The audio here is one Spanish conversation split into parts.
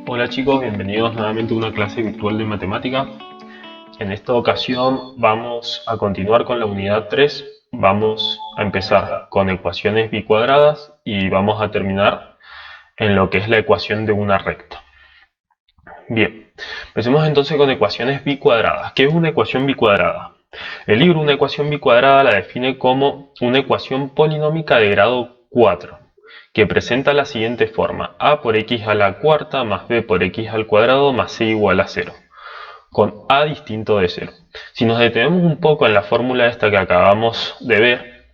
Hola chicos, bienvenidos nuevamente a una clase virtual de matemática. En esta ocasión vamos a continuar con la unidad 3. Vamos a empezar con ecuaciones bicuadradas y vamos a terminar en lo que es la ecuación de una recta. Bien, empecemos entonces con ecuaciones bicuadradas. ¿Qué es una ecuación bicuadrada? El libro una ecuación bicuadrada la define como una ecuación polinómica de grado 4 que presenta la siguiente forma: a por x a la cuarta más b por x al cuadrado más c igual a 0, con a distinto de 0. Si nos detenemos un poco en la fórmula esta que acabamos de ver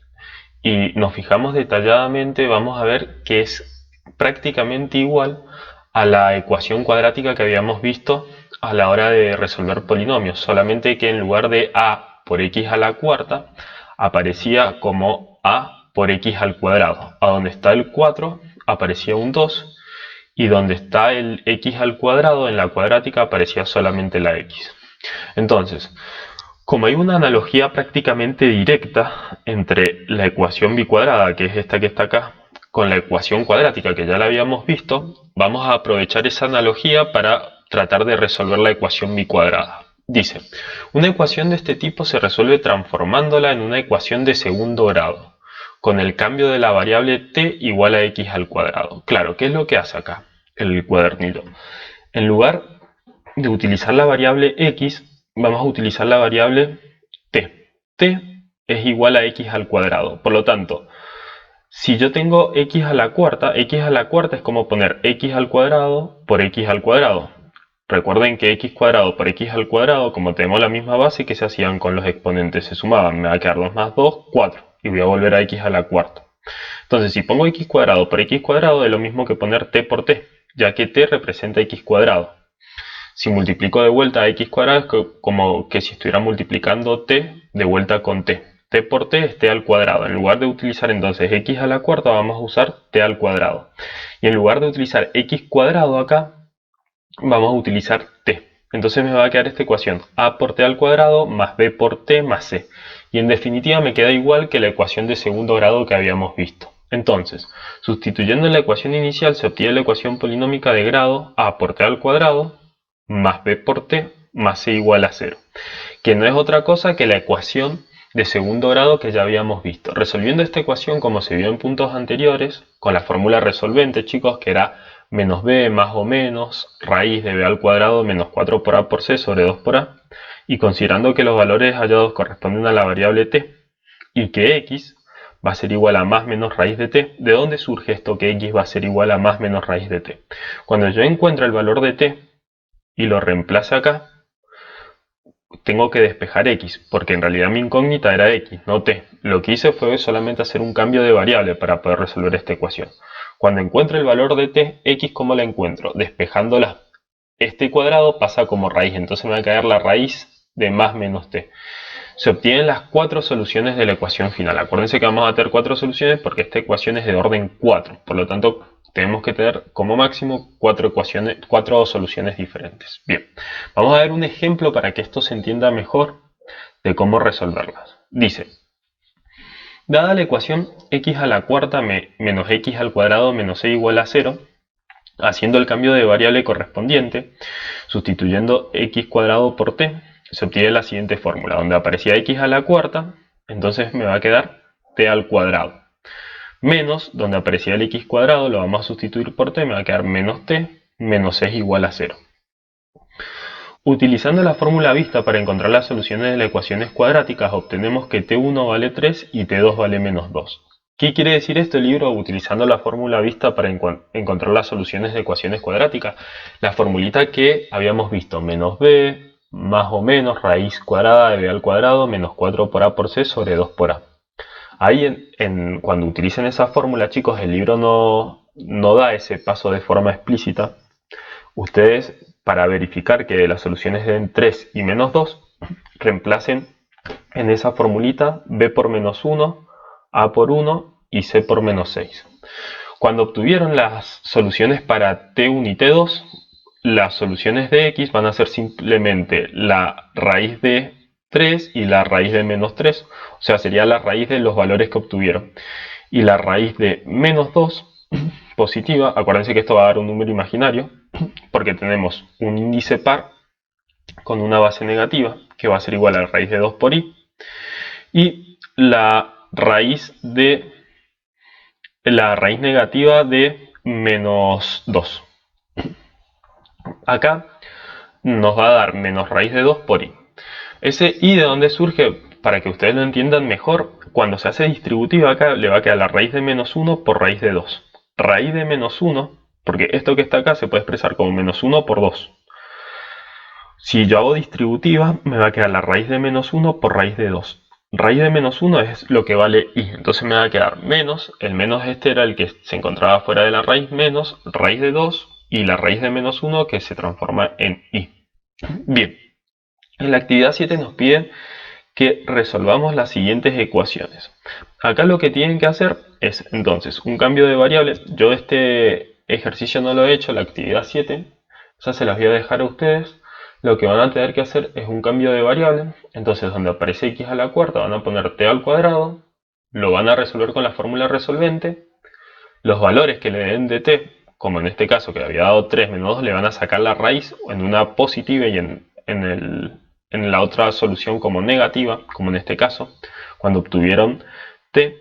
y nos fijamos detalladamente, vamos a ver que es prácticamente igual a la ecuación cuadrática que habíamos visto a la hora de resolver polinomios, solamente que en lugar de a por x a la cuarta aparecía como a por x al cuadrado. A donde está el 4 aparecía un 2 y donde está el x al cuadrado en la cuadrática aparecía solamente la x. Entonces, como hay una analogía prácticamente directa entre la ecuación bicuadrada, que es esta que está acá, con la ecuación cuadrática, que ya la habíamos visto, vamos a aprovechar esa analogía para tratar de resolver la ecuación bicuadrada. Dice, una ecuación de este tipo se resuelve transformándola en una ecuación de segundo grado, con el cambio de la variable t igual a x al cuadrado. Claro, ¿qué es lo que hace acá el cuadernillo? En lugar de utilizar la variable x, vamos a utilizar la variable t. T es igual a x al cuadrado. Por lo tanto, si yo tengo x a la cuarta es como poner x al cuadrado por x al cuadrado. Recuerden que x cuadrado por x al cuadrado, como tenemos la misma base, que se hacían con los exponentes, se sumaban. Me va a quedar 2 más 2, 4. Y voy a volver a x a la cuarta. Entonces, si pongo x cuadrado por x cuadrado, es lo mismo que poner t por t, ya que t representa x cuadrado. Si multiplico de vuelta a x cuadrado es como que si estuviera multiplicando t de vuelta con t. T por t es t al cuadrado. En lugar de utilizar entonces x a la cuarta vamos a usar t al cuadrado. Y en lugar de utilizar x cuadrado acá vamos a utilizar t. Entonces me va a quedar esta ecuación: a por t al cuadrado más b por t más c. Y en definitiva me queda igual que la ecuación de segundo grado que habíamos visto. Entonces, sustituyendo en la ecuación inicial se obtiene la ecuación polinómica de grado a por t al cuadrado más b por t más c igual a 0, que no es otra cosa que la ecuación de segundo grado que ya habíamos visto. Resolviendo esta ecuación, como se vio en puntos anteriores, con la fórmula resolvente, chicos, que era menos b más o menos raíz de b al cuadrado menos 4 por a por c sobre 2 por a, y considerando que los valores hallados corresponden a la variable t y que x va a ser igual a más menos raíz de t, ¿de dónde surge esto que x va a ser igual a más menos raíz de t? Cuando yo encuentro el valor de t y lo reemplace acá, tengo que despejar x, porque en realidad mi incógnita era x, no t. Lo que hice fue solamente hacer un cambio de variable para poder resolver esta ecuación. Cuando encuentro el valor de t, x, ¿cómo la encuentro? Despejándola. Este cuadrado pasa como raíz, entonces me va a quedar la raíz de más menos t. Se obtienen las 4 soluciones de la ecuación final. Acuérdense que vamos a tener 4 soluciones porque esta ecuación es de orden 4. Por lo tanto, tenemos que tener como máximo 4 soluciones diferentes. Bien, vamos a ver un ejemplo para que esto se entienda mejor de cómo resolverlas. Dice, dada la ecuación x a la cuarta menos x al cuadrado menos c igual a 0, haciendo el cambio de variable correspondiente, sustituyendo x cuadrado por t, se obtiene la siguiente fórmula, donde aparecía x a la cuarta, entonces me va a quedar t al cuadrado. Menos, donde aparecía el x cuadrado, lo vamos a sustituir por t, me va a quedar menos t, menos c es igual a 0. Utilizando la fórmula vista para encontrar las soluciones de las ecuaciones cuadráticas, obtenemos que t1 vale 3 y t2 vale menos 2. ¿Qué quiere decir este libro? Utilizando la fórmula vista para encontrar las soluciones de ecuaciones cuadráticas. La formulita que habíamos visto, menos b, más o menos, raíz cuadrada de b al cuadrado, menos 4 por a por c sobre 2 por a. Ahí cuando utilicen esa fórmula, chicos, el libro no da ese paso de forma explícita. Ustedes, para verificar que las soluciones den 3 y menos 2, reemplacen en esa formulita b por menos 1, a por 1 y c por menos 6. Cuando obtuvieron las soluciones para t1 y t2, las soluciones de x van a ser simplemente la raíz de 3 y la raíz de menos 3, o sea, sería la raíz de los valores que obtuvieron. Y la raíz de menos 2 positiva, acuérdense que esto va a dar un número imaginario, porque tenemos un índice par con una base negativa, que va a ser igual a la raíz de 2 por i, y la raíz negativa de menos 2. Acá nos va a dar menos raíz de 2 por i. Ese i de dónde surge, para que ustedes lo entiendan mejor, cuando se hace distributiva acá le va a quedar la raíz de menos 1 por raíz de 2. Raíz de menos 1, porque esto que está acá se puede expresar como menos 1 por 2. Si yo hago distributiva, me va a quedar la raíz de menos 1 por raíz de 2. Raíz de menos 1 es lo que vale i, entonces me va a quedar menos, el menos este era el que se encontraba fuera de la raíz, menos raíz de 2 y la raíz de menos 1 que se transforma en i. Bien, en la actividad 7 nos pide que resolvamos las siguientes ecuaciones. Acá lo que tienen que hacer es entonces un cambio de variables. Yo este ejercicio no lo he hecho, la actividad 7, o sea, se las voy a dejar a ustedes. Lo que van a tener que hacer es un cambio de variable. Entonces donde aparece x a la cuarta van a poner t al cuadrado, lo van a resolver con la fórmula resolvente. Los valores que le den de t, como en este caso que le había dado 3 menos 2, le van a sacar la raíz en una positiva y en la otra solución como negativa, como en este caso. Cuando obtuvieron t,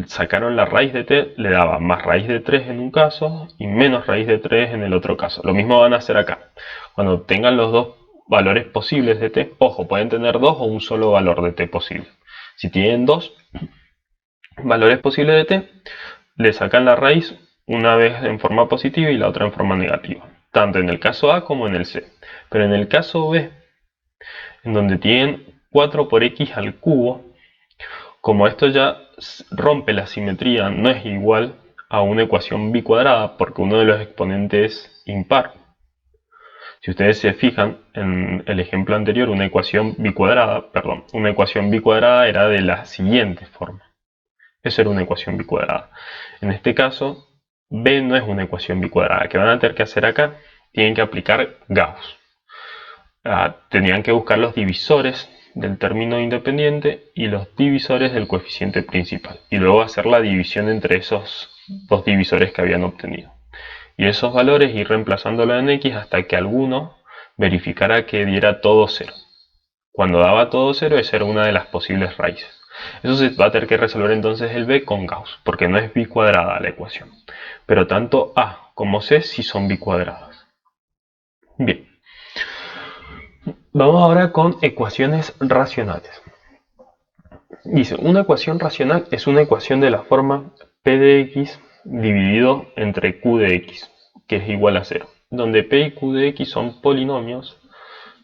sacaron la raíz de t, le daba más raíz de 3 en un caso y menos raíz de 3 en el otro caso. Lo mismo van a hacer acá. Cuando tengan los dos valores posibles de t, ojo, pueden tener dos o un solo valor de t posible. Si tienen dos valores posibles de t, le sacan la raíz una vez en forma positiva y la otra en forma negativa, tanto en el caso A como en el C. Pero en el caso B, en donde tienen 4 por x al cubo, como esto ya rompe la simetría, no es igual a una ecuación bicuadrada porque uno de los exponentes es impar. Si ustedes se fijan en el ejemplo anterior, una ecuación bicuadrada era de la siguiente forma. Eso era una ecuación bicuadrada. En este caso, B no es una ecuación bicuadrada. ¿Qué van a tener que hacer acá? Tienen que aplicar Gauss. Tenían que buscar los divisores del término independiente y los divisores del coeficiente principal. Y luego hacer la división entre esos dos divisores que habían obtenido. Y esos valores ir reemplazándolo en x hasta que alguno verificara que diera todo 0. Cuando daba todo 0, esa era una de las posibles raíces. Eso se va a tener que resolver entonces el b con Gauss, porque no es bicuadrada la ecuación. Pero tanto a como c sí son bicuadradas. Bien. Vamos ahora con ecuaciones racionales. Dice, una ecuación racional es una ecuación de la forma p de x dividido entre q de x, que es igual a 0, donde p y q de x son polinomios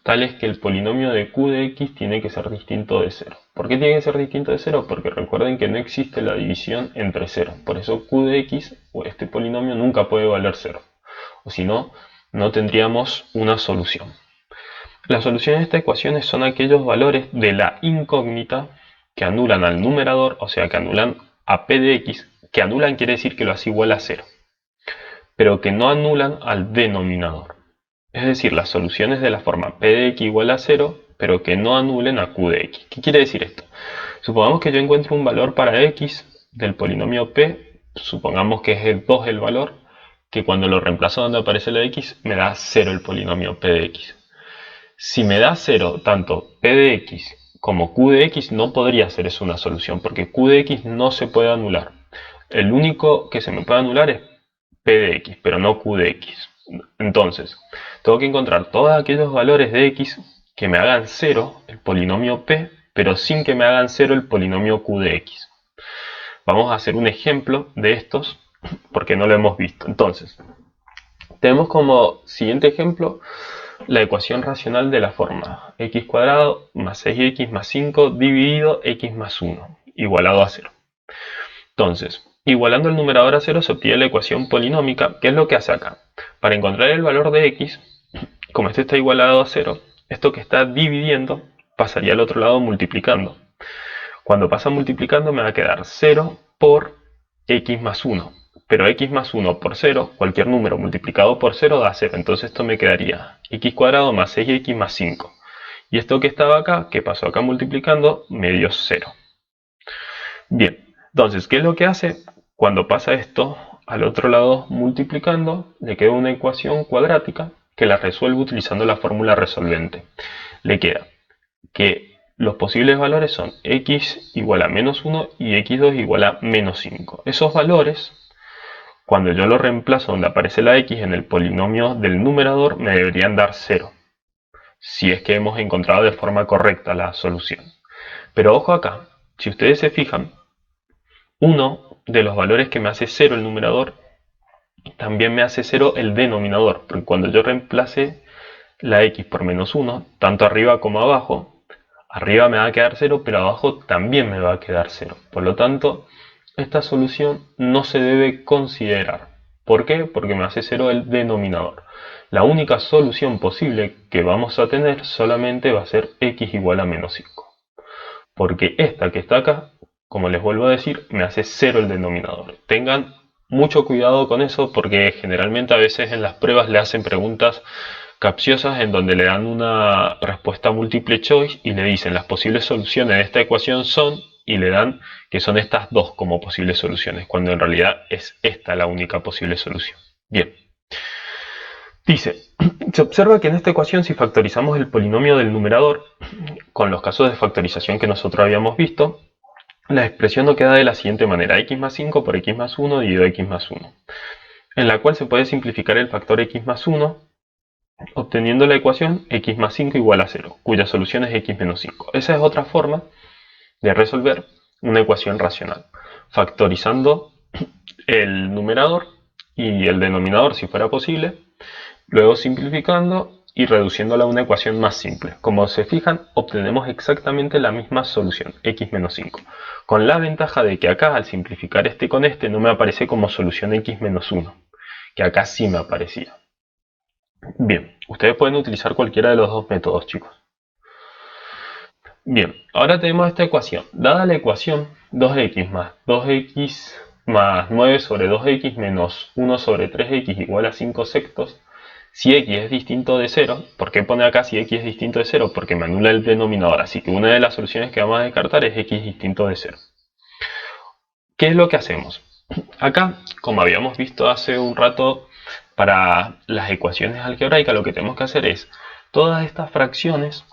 tales que el polinomio de q de x tiene que ser distinto de 0. ¿Por qué tiene que ser distinto de 0? Porque recuerden que no existe la división entre 0. Por eso q de x, o este polinomio, nunca puede valer 0. O si no, no tendríamos una solución. Las soluciones de esta ecuación son aquellos valores de la incógnita que anulan al numerador, o sea, que anulan a p de x. Que anulan quiere decir que lo hace igual a 0, pero que no anulan al denominador. Es decir, las soluciones de la forma p de x igual a 0, pero que no anulen a q de x. ¿Qué quiere decir esto? Supongamos que yo encuentro un valor para x del polinomio p, supongamos que es el 2 el valor, que cuando lo reemplazo donde aparece la x, me da 0 el polinomio p de x. Si me da 0 tanto p de x como q de x, no podría ser eso una solución, porque q de x no se puede anular. El único que se me puede anular es p de x, pero no q de x. Entonces, tengo que encontrar todos aquellos valores de x que me hagan 0 el polinomio p, pero sin que me hagan 0 el polinomio q de x. Vamos a hacer un ejemplo de estos, porque no lo hemos visto. Entonces, tenemos como siguiente ejemplo la ecuación racional de la forma x cuadrado más 6x más 5 dividido x más 1 igualado a 0. Entonces, igualando el numerador a 0 se obtiene la ecuación polinómica. ¿Qué es lo que hace acá? Para encontrar el valor de x, como este está igualado a 0, esto que está dividiendo pasaría al otro lado multiplicando. Cuando pasa multiplicando me va a quedar 0 por x más 1. Pero x más 1 por 0, cualquier número multiplicado por 0 da 0. Entonces esto me quedaría x cuadrado más 6x más 5. Y esto que estaba acá, que pasó acá multiplicando, me dio 0. Bien, entonces, ¿qué es lo que hace? Cuando pasa esto al otro lado multiplicando, le queda una ecuación cuadrática que la resuelvo utilizando la fórmula resolvente. Le queda que los posibles valores son x igual a menos 1 y x2 igual a menos 5. Esos valores, cuando yo los reemplazo donde aparece la x en el polinomio del numerador, me deberían dar 0, si es que hemos encontrado de forma correcta la solución. Pero ojo acá, si ustedes se fijan, uno de los valores que me hace 0 el numerador, también me hace 0 el denominador, porque cuando yo reemplace la x por menos 1, tanto arriba como abajo, arriba me va a quedar 0, pero abajo también me va a quedar 0. Por lo tanto, esta solución no se debe considerar. ¿Por qué? Porque me hace 0 el denominador. La única solución posible que vamos a tener solamente va a ser x igual a menos 5. Porque esta que está acá, como les vuelvo a decir, me hace 0 el denominador. Tengan mucho cuidado con eso porque generalmente a veces en las pruebas le hacen preguntas capciosas en donde le dan una respuesta múltiple choice y le dicen las posibles soluciones de esta ecuación son, y le dan que son estas dos como posibles soluciones, cuando en realidad es esta la única posible solución. Bien. Dice, se observa que en esta ecuación si factorizamos el polinomio del numerador, con los casos de factorización que nosotros habíamos visto, la expresión nos queda de la siguiente manera, x más 5 por x más 1 dividido x más 1, en la cual se puede simplificar el factor x más 1, obteniendo la ecuación x más 5 igual a 0, cuya solución es x menos 5. Esa es otra forma de resolver una ecuación racional, factorizando el numerador y el denominador si fuera posible, luego simplificando y reduciéndola a una ecuación más simple. Como se fijan, obtenemos exactamente la misma solución, x menos 5, con la ventaja de que acá al simplificar este con este no me aparece como solución x menos 1, que acá sí me aparecía. Bien, ustedes pueden utilizar cualquiera de los dos métodos, chicos. Bien, ahora tenemos esta ecuación. Dada la ecuación 2x más 2x más 9 sobre 2x menos 1 sobre 3x igual a 5 sextos, si x es distinto de 0, ¿por qué pone acá si x es distinto de 0? Porque me anula el denominador, así que una de las soluciones que vamos a descartar es x distinto de 0. ¿Qué es lo que hacemos? Acá, como habíamos visto hace un rato para las ecuaciones algebraicas, lo que tenemos que hacer es todas estas fracciones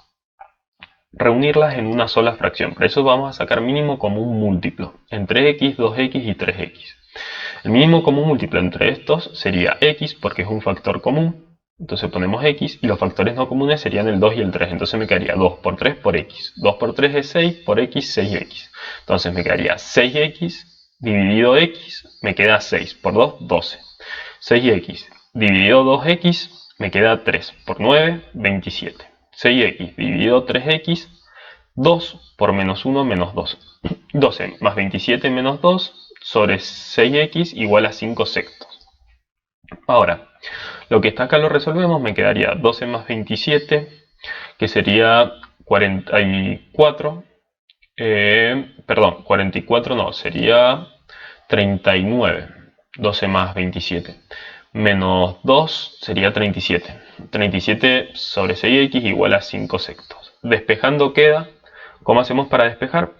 reunirlas en una sola fracción. Para eso vamos a sacar mínimo común múltiplo entre x, 2x y 3x. El mínimo común múltiplo entre estos sería x porque es un factor común. Entonces ponemos x y los factores no comunes serían el 2 y el 3. Entonces me quedaría 2 por 3 por x. 2 por 3 es 6, por x 6x. Entonces me quedaría 6x dividido x, me queda 6. Por 2, 12. 6x dividido 2x me queda 3. Por 9, 27. 6x dividido 3x, 2 por menos 1 menos 2. 12 más 27 menos 2 sobre 6x igual a 5 sextos. Ahora, lo que está acá lo resolvemos, me quedaría 12 más 27, que sería 44, perdón, 44 no, sería 39, 12 más 27, menos 2 sería 37, 37 sobre 6x igual a 5 sextos. Despejando queda, ¿cómo hacemos para despejar?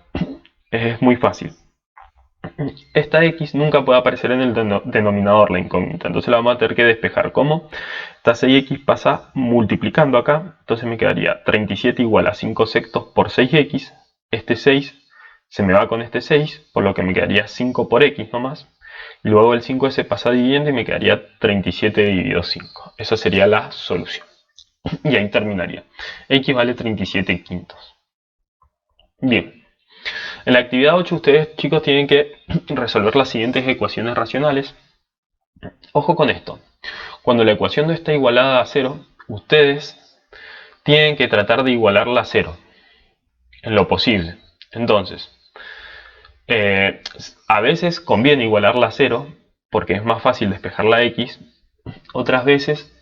Es muy fácil. Esta x nunca puede aparecer en el denominador, la incógnita, entonces la vamos a tener que despejar. ¿Cómo? Esta 6x pasa multiplicando acá, entonces me quedaría 37 igual a 5 sextos por 6x, este 6 se me va con este 6, por lo que me quedaría 5 por x nomás, y luego el 5 se pasa dividiendo y me quedaría 37 dividido 5. Esa sería la solución. Y ahí terminaría. X vale 37 quintos. Bien. En la actividad 8 ustedes, chicos, tienen que resolver las siguientes ecuaciones racionales. Ojo con esto. Cuando la ecuación no está igualada a 0, ustedes tienen que tratar de igualarla a 0 en lo posible. Entonces, a veces conviene igualarla a 0 porque es más fácil despejar la x. Otras veces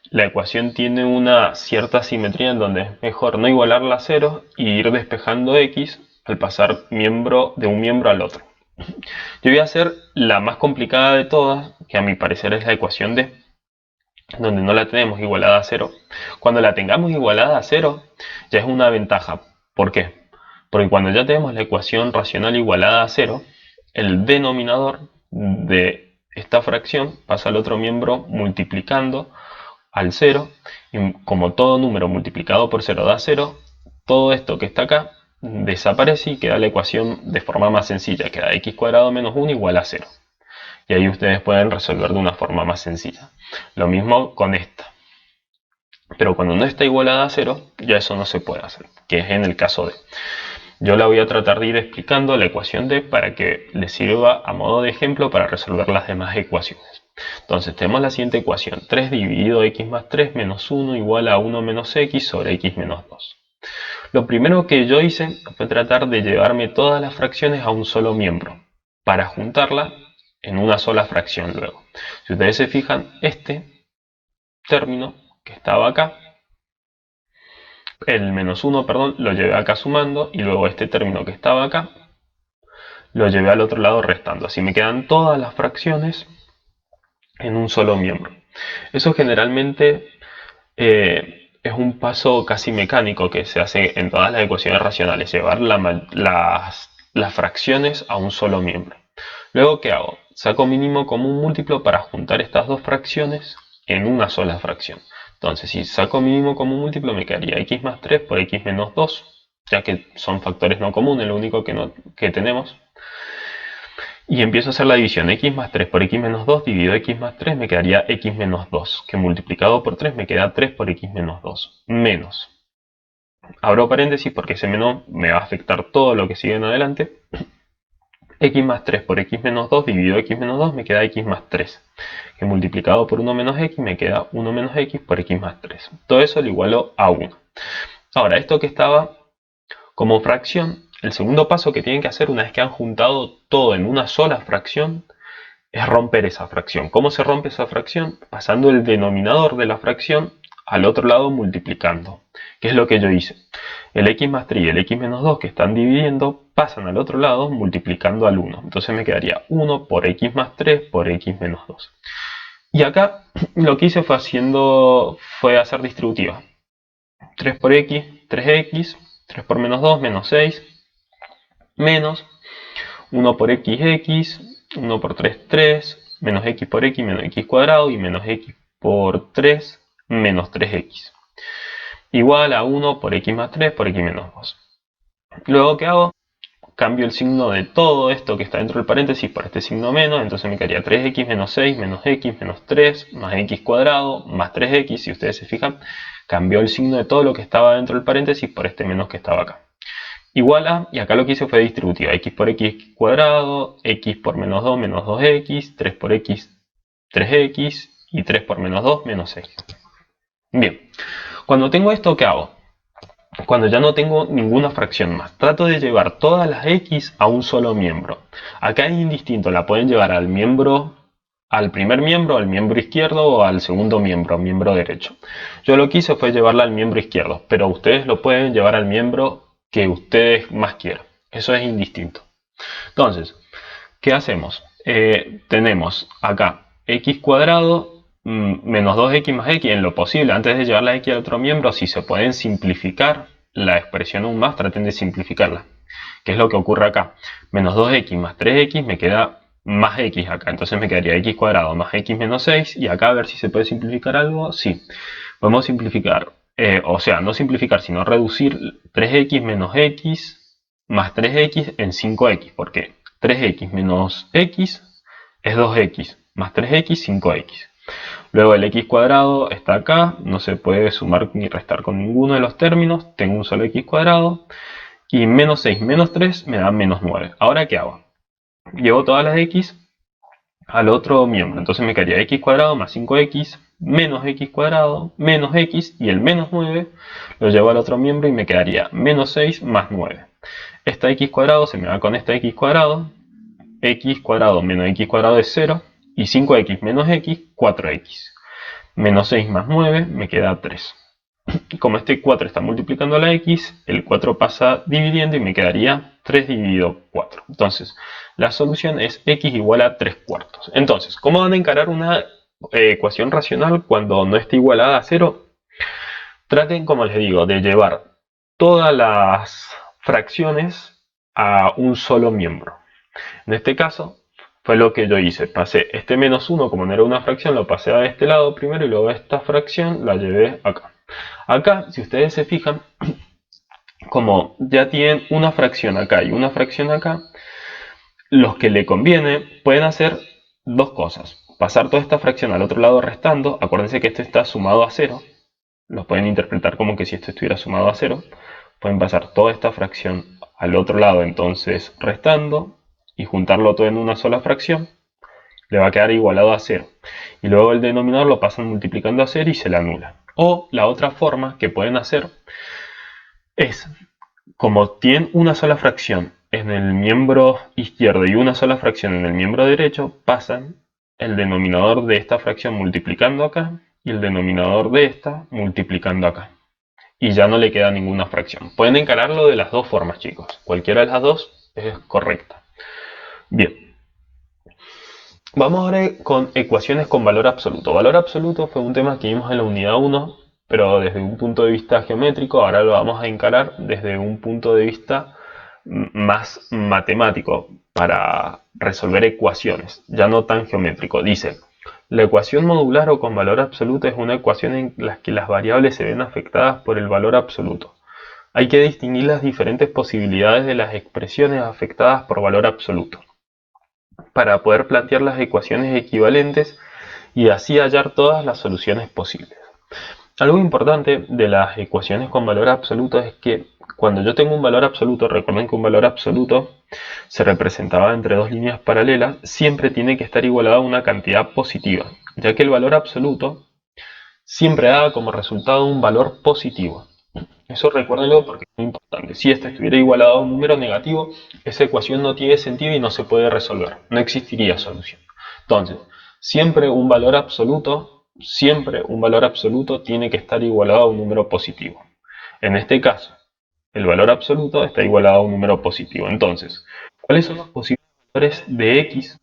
la ecuación tiene una cierta simetría en donde es mejor no igualarla a 0 y ir despejando x al pasar de un miembro al otro. Yo voy a hacer la más complicada de todas, que a mi parecer es la ecuación d, donde no la tenemos igualada a 0. Cuando la tengamos igualada a 0, ya es una ventaja. ¿Por qué? Porque cuando ya tenemos la ecuación racional igualada a 0, el denominador de esta fracción pasa al otro miembro multiplicando al 0, y como todo número multiplicado por 0 da 0, todo esto que está acá desaparece y queda la ecuación de forma más sencilla, queda x cuadrado menos 1 igual a 0. Y ahí ustedes pueden resolver de una forma más sencilla. Lo mismo con esta. Pero cuando no está igualada a 0, ya eso no se puede hacer, que es en el caso de. Yo la voy a tratar de ir explicando la ecuación D para que les sirva a modo de ejemplo para resolver las demás ecuaciones. Entonces tenemos la siguiente ecuación: 3 dividido x más 3 menos 1 igual a 1 menos x sobre x menos 2. Lo primero que yo hice fue tratar de llevarme todas las fracciones a un solo miembro, para juntarla en una sola fracción luego. Si ustedes se fijan, este término que estaba acá, el menos 1, perdón, lo llevé acá sumando, y luego este término que estaba acá lo llevé al otro lado restando. Así me quedan todas las fracciones en un solo miembro. Eso generalmente es un paso casi mecánico que se hace en todas las ecuaciones racionales, llevar las fracciones a un solo miembro. Luego, ¿qué hago? Saco mínimo común múltiplo para juntar estas dos fracciones en una sola fracción. Entonces, si saco mínimo común múltiplo, me quedaría x más 3 por x menos 2, ya que son factores no comunes, lo único que tenemos. Y empiezo a hacer la división: x más 3 por x menos 2 dividido x más 3 me quedaría x menos 2, que multiplicado por 3 me queda 3 por x menos 2, menos. Abro paréntesis porque ese menos me va a afectar todo lo que sigue en adelante. X más 3 por x menos 2 dividido x menos 2 me queda x más 3, que multiplicado por 1 menos x me queda 1 menos x por x más 3. Todo eso lo igualo a 1. Ahora, esto que estaba como fracción, el segundo paso que tienen que hacer una vez que han juntado todo en una sola fracción es romper esa fracción. ¿Cómo se rompe esa fracción? Pasando el denominador de la fracción al otro lado multiplicando. ¿Qué es lo que yo hice? El x más 3 y el x menos 2 que están dividiendo pasan al otro lado multiplicando al 1. Entonces me quedaría 1 por x más 3 por x menos 2. Y acá lo que hice fue hacer distributiva. 3 por x, 3x, 3 por menos 2, menos 6, menos 1 por x, 1 por 3, 3, menos x por x, menos x cuadrado, y menos x por 3, menos 3x. Igual a 1 por x más 3 por x menos 2. Luego, ¿qué hago? Cambio el signo de todo esto que está dentro del paréntesis por este signo menos, entonces me quedaría 3x menos 6 menos x menos 3 más x cuadrado más 3x. Si ustedes se fijan, cambió el signo de todo lo que estaba dentro del paréntesis por este menos que estaba acá. Igual a, y acá lo que hice fue distributiva: x por x cuadrado, x por menos 2 menos 2x, 3 por x 3x y 3 por menos 2 menos x. Bien, cuando tengo esto, ¿qué hago? Cuando ya no tengo ninguna fracción más, trato de llevar todas las x a un solo miembro. Acá es indistinto, la pueden llevar al primer miembro, al miembro izquierdo, o al segundo miembro derecho. Yo lo que hice fue llevarla al miembro izquierdo, pero ustedes lo pueden llevar al miembro que ustedes más quieran. Eso es indistinto. Entonces, ¿qué hacemos? Tenemos acá x cuadrado menos 2x más x. En lo posible, antes de llevar la x al otro miembro, si se pueden simplificar la expresión aún más, traten de simplificarla. ¿Qué es lo que ocurre acá? Menos 2x más 3x me queda más x acá. Entonces me quedaría x cuadrado más x menos 6. Y acá a ver si se puede simplificar algo. Sí, podemos simplificar. O sea, no simplificar, sino reducir 3x menos x más 3x en 5x. Porque 3x menos x es 2x, más 3x, 5x. Luego el x cuadrado está acá, no se puede sumar ni restar con ninguno de los términos, tengo un solo x cuadrado. Y menos 6 menos 3 me da menos 9. ¿Ahora qué hago? Llevo todas las x al otro miembro. Entonces me quedaría x cuadrado más 5x menos x cuadrado menos x, y el menos 9 lo llevo al otro miembro y me quedaría menos 6 más 9. Esta x cuadrado se me va con esta x cuadrado menos x cuadrado es 0, y 5x menos x, 4x. Menos 6 más 9 me queda 3. Como este 4 está multiplicando a la x, el 4 pasa dividiendo y me quedaría 3 dividido 4. Entonces, la solución es x igual a 3 cuartos. Entonces, ¿cómo van a encarar una ecuación racional cuando no esté igualada a 0? Traten, como les digo, de llevar todas las fracciones a un solo miembro. En este caso, fue lo que yo hice. Pasé este menos 1, como no era una fracción, lo pasé a este lado primero y luego esta fracción la llevé acá. Acá, si ustedes se fijan, como ya tienen una fracción acá y una fracción acá, los que le conviene pueden hacer dos cosas. Pasar toda esta fracción al otro lado restando. Acuérdense que esto está sumado a 0. Lo pueden interpretar como que si esto estuviera sumado a 0. Pueden pasar toda esta fracción al otro lado, entonces restando, y juntarlo todo en una sola fracción. Le va a quedar igualado a 0. Y luego el denominador lo pasan multiplicando a 0 y se le anula. O la otra forma que pueden hacer es, como tienen una sola fracción en el miembro izquierdo y una sola fracción en el miembro derecho, pasan el denominador de esta fracción multiplicando acá y el denominador de esta multiplicando acá. Y ya no le queda ninguna fracción. Pueden encararlo de las dos formas, chicos. Cualquiera de las dos es correcta. Bien. Vamos ahora con ecuaciones con valor absoluto. Valor absoluto fue un tema que vimos en la unidad 1, pero desde un punto de vista geométrico. Ahora lo vamos a encarar desde un punto de vista más matemático para resolver ecuaciones, ya no tan geométrico. Dice, la ecuación modular o con valor absoluto es una ecuación en la que las variables se ven afectadas por el valor absoluto. Hay que distinguir las diferentes posibilidades de las expresiones afectadas por valor absoluto para poder plantear las ecuaciones equivalentes y así hallar todas las soluciones posibles. Algo importante de las ecuaciones con valor absoluto es que cuando yo tengo un valor absoluto, recuerden que un valor absoluto se representaba entre dos líneas paralelas, siempre tiene que estar igualado a una cantidad positiva, ya que el valor absoluto siempre da como resultado un valor positivo. Eso recuérdenlo porque es muy importante. Si este estuviera igualado a un número negativo, esa ecuación no tiene sentido y no se puede resolver. No existiría solución. Entonces, siempre un valor absoluto tiene que estar igualado a un número positivo. En este caso, el valor absoluto está igualado a un número positivo. Entonces, ¿cuáles son los posibles valores de x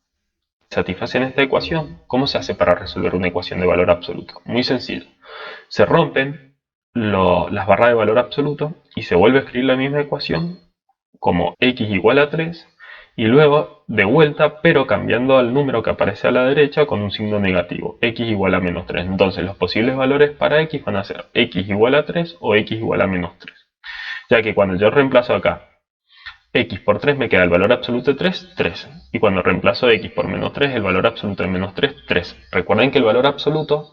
que satisfacen esta ecuación? ¿Cómo se hace para resolver una ecuación de valor absoluto? Muy sencillo. Se rompen las barras de valor absoluto y se vuelve a escribir la misma ecuación como x igual a 3 y luego de vuelta, pero cambiando al número que aparece a la derecha con un signo negativo, x igual a menos 3. Entonces los posibles valores para x van a ser x igual a 3 o x igual a menos 3. Ya que cuando yo reemplazo acá x por 3 me queda el valor absoluto de 3, 3. Y cuando reemplazo x por menos 3, el valor absoluto de menos 3, 3. Recuerden que el valor absoluto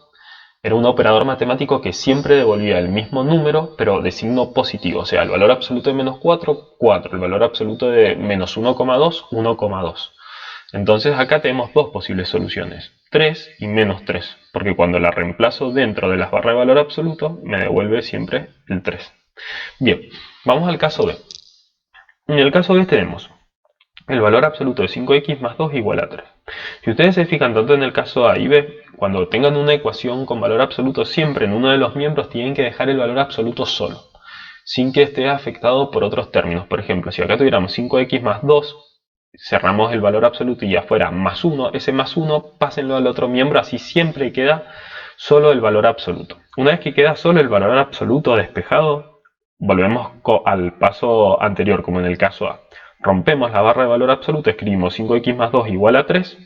era un operador matemático que siempre devolvía el mismo número, pero de signo positivo. O sea, el valor absoluto de menos 4, 4. El valor absoluto de menos 1,2, 1,2. Entonces acá tenemos dos posibles soluciones, 3 y menos 3. Porque cuando la reemplazo dentro de las barras de valor absoluto, me devuelve siempre el 3. Bien, vamos al caso B. En el caso B tenemos el valor absoluto de 5x más 2 igual a 3. Si ustedes se fijan tanto en el caso A y B, cuando tengan una ecuación con valor absoluto, siempre en uno de los miembros tienen que dejar el valor absoluto solo, sin que esté afectado por otros términos. Por ejemplo, si acá tuviéramos 5x más 2, cerramos el valor absoluto y afuera más 1, ese más 1 pásenlo al otro miembro, así siempre queda solo el valor absoluto. Una vez que queda solo el valor absoluto despejado, volvemos al paso anterior, como en el caso A. Rompemos la barra de valor absoluto, escribimos 5x más 2 igual a 3,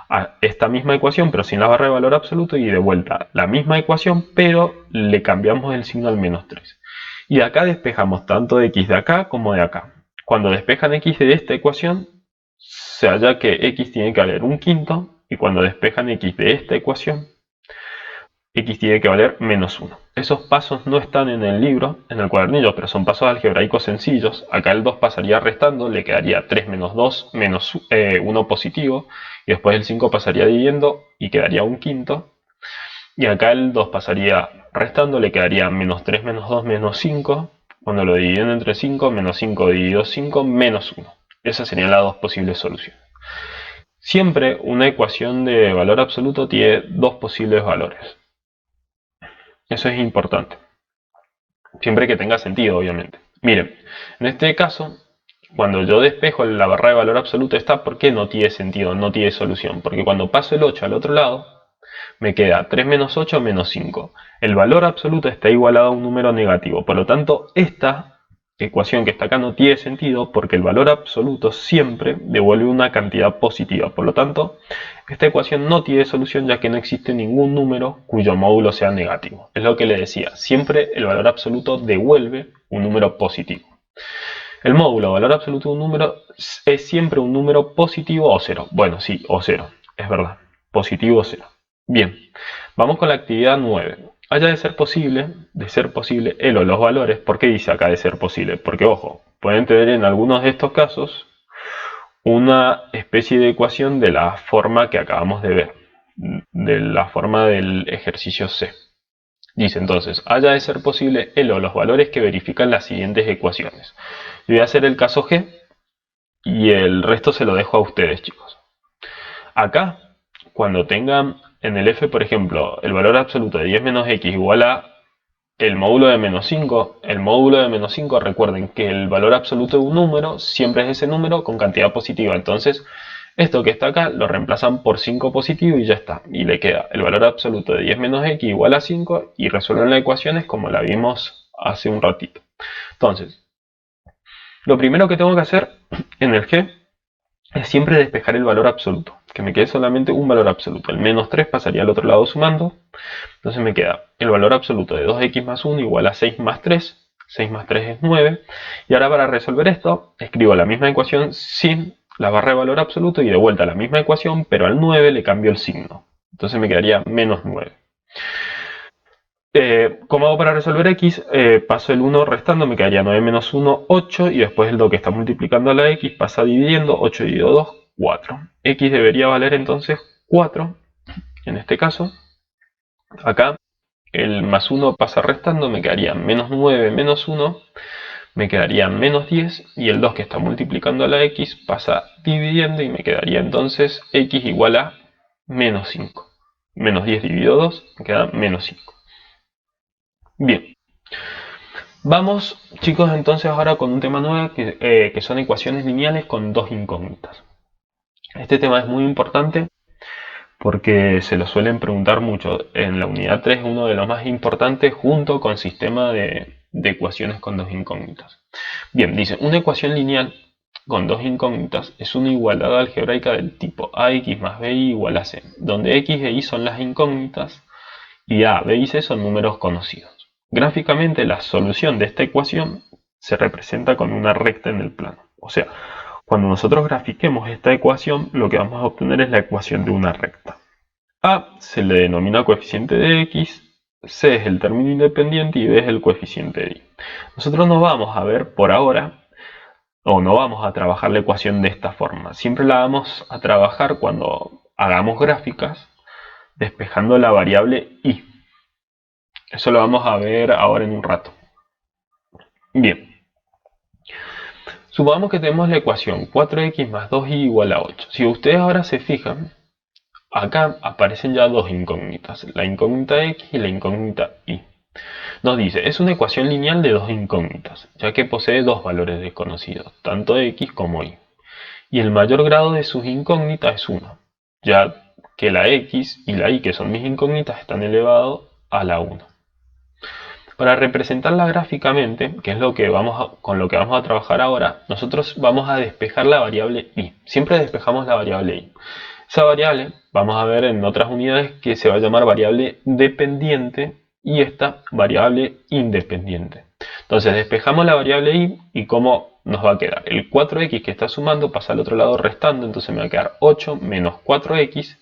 a esta misma ecuación pero sin la barra de valor absoluto, y de vuelta la misma ecuación pero le cambiamos el signo al menos 3. Y acá despejamos tanto de x de acá como de acá. Cuando despejan x de esta ecuación, se halla que x tiene que valer un quinto, y cuando despejan x de esta ecuación, x tiene que valer menos 1. Esos pasos no están en el libro, en el cuadernillo, pero son pasos algebraicos sencillos. Acá el 2 pasaría restando, le quedaría 3 menos 2 menos 1 positivo, y después el 5 pasaría dividiendo y quedaría un quinto. Y acá el 2 pasaría restando, le quedaría menos 3 menos 2 menos 5. Cuando lo dividen entre 5, menos 5 dividido 5 menos 1. Esas serían las dos posibles soluciones. Siempre una ecuación de valor absoluto tiene dos posibles valores. Eso es importante. Siempre que tenga sentido, obviamente. Miren, en este caso, cuando yo despejo la barra de valor absoluto está, ¿por qué no tiene sentido? No tiene solución. Porque cuando paso el 8 al otro lado, me queda 3 menos 8 menos 5. El valor absoluto está igualado a un número negativo. Por lo tanto, esta ecuación que está acá no tiene sentido porque el valor absoluto siempre devuelve una cantidad positiva. Por lo tanto, esta ecuación no tiene solución ya que no existe ningún número cuyo módulo sea negativo. Es lo que le decía, siempre el valor absoluto devuelve un número positivo. El módulo o valor absoluto de un número es siempre un número positivo o cero. Bueno, sí, o cero, es verdad. Positivo o cero. Bien, vamos con la actividad 9. Haya de ser posible el o los valores. ¿Por qué dice acá de ser posible? Porque, ojo, pueden tener en algunos de estos casos una especie de ecuación de la forma que acabamos de ver, de la forma del ejercicio C. Dice entonces, haya de ser posible el o los valores que verifican las siguientes ecuaciones. Yo voy a hacer el caso G y el resto se lo dejo a ustedes, chicos. Acá, cuando tengan en el F, por ejemplo, el valor absoluto de 10 menos x igual a el módulo de menos 5, el módulo de menos 5, recuerden que el valor absoluto de un número siempre es ese número con cantidad positiva. Entonces, esto que está acá lo reemplazan por 5 positivo y ya está. Y le queda el valor absoluto de 10 menos x igual a 5 y resuelven las ecuaciones como la vimos hace un ratito. Entonces, lo primero que tengo que hacer en el G es siempre despejar el valor absoluto. Que me quede solamente un valor absoluto. El menos 3 pasaría al otro lado sumando. Entonces me queda el valor absoluto de 2x más 1 igual a 6 más 3. 6 más 3 es 9. Y ahora para resolver esto, escribo la misma ecuación sin la barra de valor absoluto y de vuelta la misma ecuación, pero al 9 le cambio el signo. Entonces me quedaría menos 9. ¿Cómo hago para resolver x? Paso el 1 restando, me quedaría 9 menos 1, 8, y después el 2 que está multiplicando a la x pasa dividiendo, 8 dividido 2, 4. X debería valer entonces 4, en este caso. Acá el más 1 pasa restando, me quedaría menos 9 menos 1, me quedaría menos 10, y el 2 que está multiplicando a la x pasa dividiendo y me quedaría entonces x igual a menos 5. Menos 10 dividido 2, me queda menos 5. Bien. Vamos, chicos, entonces ahora con un tema nuevo que son ecuaciones lineales con dos incógnitas. Este tema es muy importante porque se lo suelen preguntar mucho. En la unidad 3 es uno de los más importantes junto con sistema de ecuaciones con dos incógnitas. Bien, dice, una ecuación lineal con dos incógnitas es una igualdad algebraica del tipo ax más bi igual a c, donde x e y son las incógnitas y a, b y c son números conocidos. Gráficamente, la solución de esta ecuación se representa con una recta en el plano. O sea, cuando nosotros grafiquemos esta ecuación, lo que vamos a obtener es la ecuación de una recta. A se le denomina coeficiente de x, c es el término independiente y b es el coeficiente de y. Nosotros no vamos a ver por ahora, o no vamos a trabajar la ecuación de esta forma. Siempre la vamos a trabajar cuando hagamos gráficas, despejando la variable y. Eso lo vamos a ver ahora en un rato. Bien. Supongamos que tenemos la ecuación 4x más 2y igual a 8. Si ustedes ahora se fijan, acá aparecen ya dos incógnitas. La incógnita x y la incógnita y. Nos dice, es una ecuación lineal de dos incógnitas, ya que posee dos valores desconocidos, tanto x como y. Y el mayor grado de sus incógnitas es 1, ya que la x y la y, que son mis incógnitas, están elevados a la 1. Para representarla gráficamente, que es con lo que vamos a trabajar ahora, nosotros vamos a despejar la variable y. Siempre despejamos la variable y. Esa variable, vamos a ver en otras unidades que se va a llamar variable dependiente y esta variable independiente. Entonces despejamos la variable y ¿cómo nos va a quedar? El 4x que está sumando pasa al otro lado restando, entonces me va a quedar 8 menos 4x,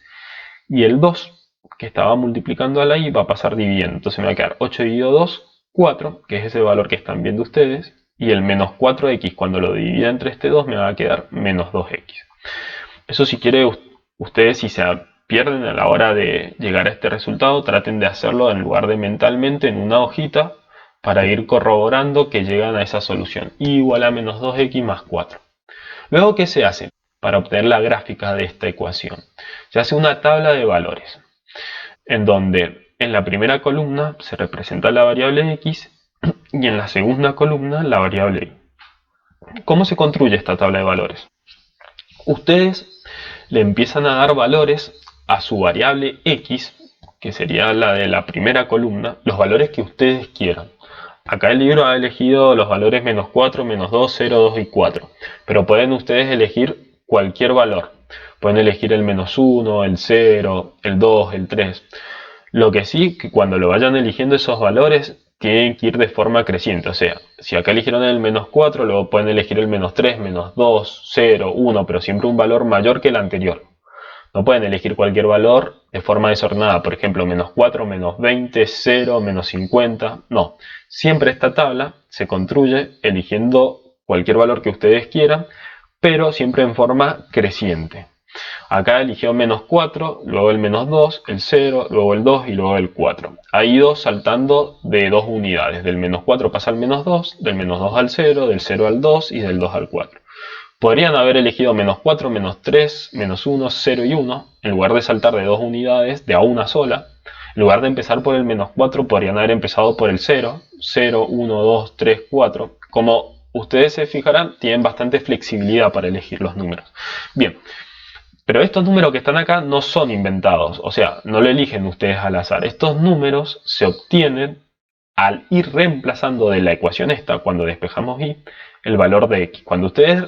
y el 2 que estaba multiplicando a la y va a pasar dividiendo. Entonces me va a quedar 8 dividido 2, 4, que es ese valor que están viendo ustedes. Y el menos 4x cuando lo divida entre este 2 me va a quedar menos 2x. Eso si quiere ustedes, si se pierden a la hora de llegar a este resultado, traten de hacerlo en lugar de mentalmente en una hojita para ir corroborando que llegan a esa solución. Y igual a menos 2x más 4. Luego, ¿qué se hace para obtener la gráfica de esta ecuación? Se hace una tabla de valores, en donde en la primera columna se representa la variable x y en la segunda columna la variable y. ¿Cómo se construye esta tabla de valores? Ustedes le empiezan a dar valores a su variable x, que sería la de la primera columna, los valores que ustedes quieran. Acá el libro ha elegido los valores menos 4, menos 2, 0, 2 y 4. Pero pueden ustedes elegir cualquier valor. Pueden elegir el menos 1, el 0, el 2, el 3. Lo que sí, que cuando lo vayan eligiendo esos valores, tienen que ir de forma creciente. O sea, si acá eligieron el menos 4, luego pueden elegir el menos 3, menos 2, 0, 1, pero siempre un valor mayor que el anterior. No pueden elegir cualquier valor de forma desordenada, por ejemplo, menos 4, menos 20, 0, menos 50. No, siempre esta tabla se construye eligiendo cualquier valor que ustedes quieran, pero siempre en forma creciente. Acá eligió menos 4, luego el menos 2, el 0, luego el 2 y luego el 4. Ha ido saltando de 2 unidades. Del menos 4 pasa al menos 2, del menos 2 al 0, del 0 al 2 y del 2 al 4. Podrían haber elegido menos 4, menos 3, menos 1, 0 y 1, en lugar de saltar de 2 unidades de a una sola. En lugar de empezar por el menos 4, podrían haber empezado por el 0, 0, 1, 2, 3, 4. Como ustedes se fijarán, tienen bastante flexibilidad para elegir los números. Bien, pero estos números que están acá no son inventados, o sea, no lo eligen ustedes al azar. Estos números se obtienen al ir reemplazando de la ecuación esta, cuando despejamos y, el valor de x. Cuando ustedes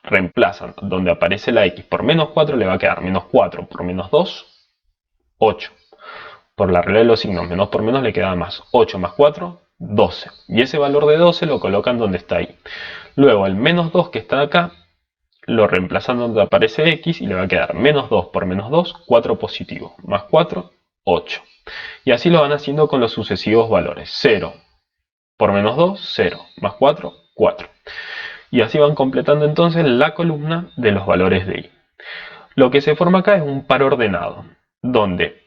reemplazan donde aparece la x por menos 4, le va a quedar menos 4 por menos 2, 8. Por la regla de los signos, menos por menos le queda más. 8 más 4, 12. Y ese valor de 12 lo colocan donde está ahí. Luego el menos 2 que está acá, lo reemplazan donde aparece x y le va a quedar menos 2 por menos 2, 4 positivo. Más 4, 8. Y así lo van haciendo con los sucesivos valores. 0 por menos 2, 0. Más 4, 4. Y así van completando entonces la columna de los valores de y. Lo que se forma acá es un par ordenado, donde,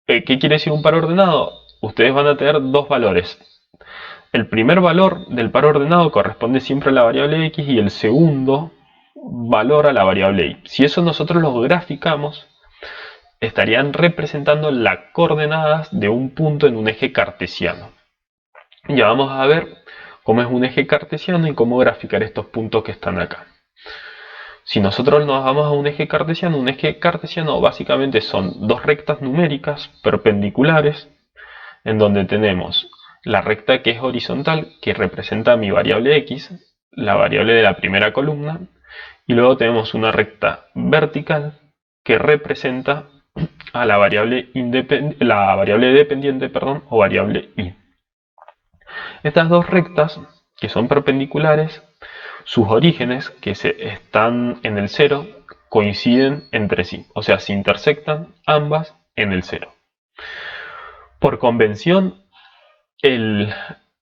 ¿qué quiere decir un par ordenado? Ustedes van a tener dos valores. El primer valor del par ordenado corresponde siempre a la variable x y el segundo valor a la variable y. Si eso nosotros lo graficamos, estarían representando las coordenadas de un punto en un eje cartesiano. Ya vamos a ver cómo es un eje cartesiano y cómo graficar estos puntos que están acá. Si nosotros nos vamos a un eje cartesiano básicamente son dos rectas numéricas perpendiculares, en donde tenemos la recta que es horizontal, que representa mi variable x, la variable de la primera columna, y luego tenemos una recta vertical que representa a la variable dependiente, o variable y. Estas dos rectas, que son perpendiculares, sus orígenes, que están en el 0, coinciden entre sí, o sea, se intersectan ambas en el 0. Por convención,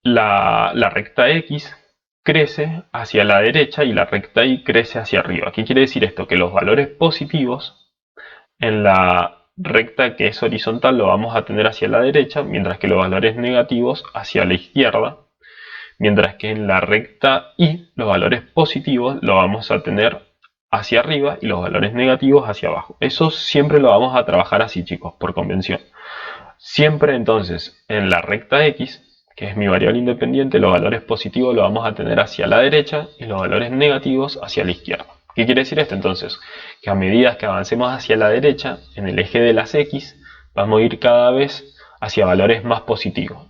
la recta x crece hacia la derecha y la recta y crece hacia arriba. ¿Qué quiere decir esto? Que los valores positivos en la recta que es horizontal lo vamos a tener hacia la derecha, mientras que los valores negativos hacia la izquierda, mientras que en la recta y los valores positivos lo vamos a tener hacia arriba y los valores negativos hacia abajo. Eso siempre lo vamos a trabajar así, chicos, por convención. Siempre entonces en la recta x, que es mi variable independiente, los valores positivos los vamos a tener hacia la derecha y los valores negativos hacia la izquierda. ¿Qué quiere decir esto entonces? Que a medida que avancemos hacia la derecha, en el eje de las x, vamos a ir cada vez hacia valores más positivos.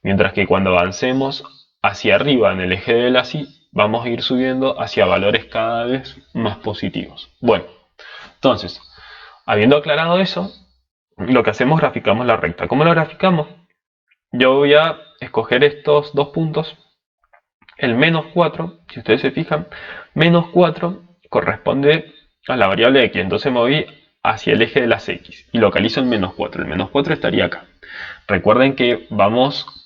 Mientras que cuando avancemos hacia arriba en el eje de las y, vamos a ir subiendo hacia valores cada vez más positivos. Bueno, entonces, habiendo aclarado eso, lo que hacemos es graficamos la recta. ¿Cómo lo graficamos? Yo voy a escoger estos dos puntos. El menos 4, si ustedes se fijan, menos 4 corresponde a la variable x. Entonces me voy hacia el eje de las x y localizo el menos 4. El menos 4 estaría acá. Recuerden que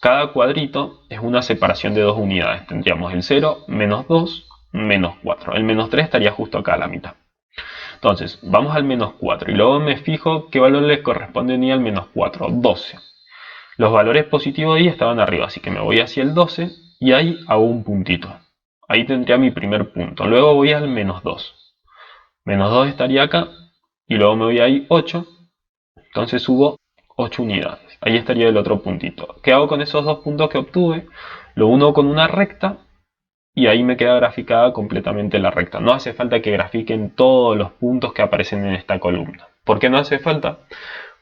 cada cuadrito es una separación de dos unidades. Tendríamos el 0, menos 2, menos 4. El menos 3 estaría justo acá a la mitad. Entonces, vamos al menos 4 y luego me fijo qué valor le corresponde al menos 4, 12. Los valores positivos ahí estaban arriba, así que me voy hacia el 12 y ahí hago un puntito. Ahí tendría mi primer punto. Luego voy al menos 2. Menos 2 estaría acá y luego me voy ahí 8. Entonces subo 8 unidades. Ahí estaría el otro puntito. ¿Qué hago con esos dos puntos que obtuve? Lo uno con una recta y ahí me queda graficada completamente la recta. No hace falta que grafiquen todos los puntos que aparecen en esta columna. ¿Por qué no hace falta?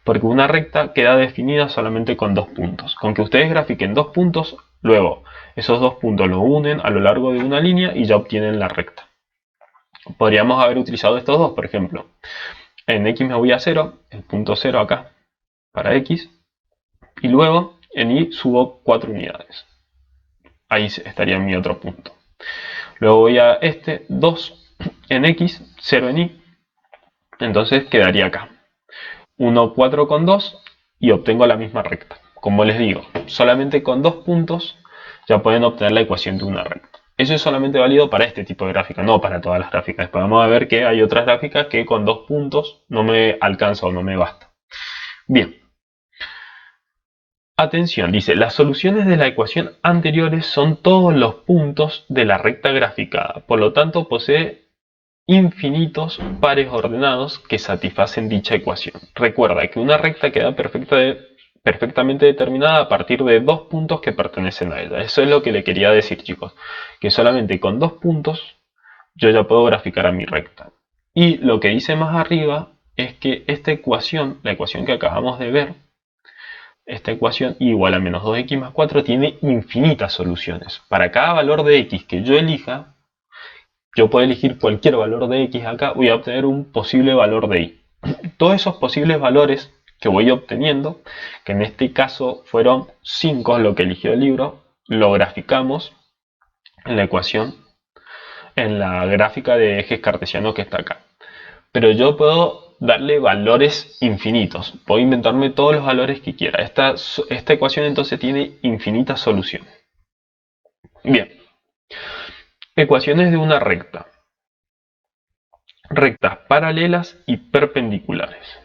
Porque una recta queda definida solamente con dos puntos. Con que ustedes grafiquen dos puntos Luego, esos dos puntos los unen a lo largo de una línea y ya obtienen la recta. Podríamos haber utilizado estos dos, por ejemplo. En x me voy a 0, el punto 0 acá, para x. Y luego en y subo 4 unidades. Ahí estaría mi otro punto. Luego voy a este 2 en x, 0 en y. Entonces quedaría acá. 1, 4 con 2 y obtengo la misma recta. Como les digo, solamente con dos puntos ya pueden obtener la ecuación de una recta. Eso es solamente válido para este tipo de gráfica, no para todas las gráficas. Después vamos a ver que hay otras gráficas que con dos puntos no me alcanza o no me basta. Bien. Atención, dice, las soluciones de la ecuación anteriores son todos los puntos de la recta graficada. Por lo tanto, posee infinitos pares ordenados que satisfacen dicha ecuación. Recuerda que una recta queda perfectamente determinada a partir de dos puntos que pertenecen a ella. Eso es lo que le quería decir, chicos, que solamente con dos puntos yo ya puedo graficar a mi recta. Y lo que dice más arriba es que esta ecuación, la ecuación que acabamos de ver, esta ecuación y igual a menos 2x más 4 tiene infinitas soluciones. Para cada valor de x que yo elija, yo puedo elegir cualquier valor de x acá, voy a obtener un posible valor de y. Todos esos posibles valores que voy obteniendo, que en este caso fueron 5 lo que eligió el libro, lo graficamos en la ecuación, en la gráfica de ejes cartesianos que está acá. Pero yo puedo darle valores infinitos. Puedo inventarme todos los valores que quiera. Esta ecuación entonces tiene infinitas soluciones. Bien. Ecuaciones de una recta. Rectas paralelas y perpendiculares.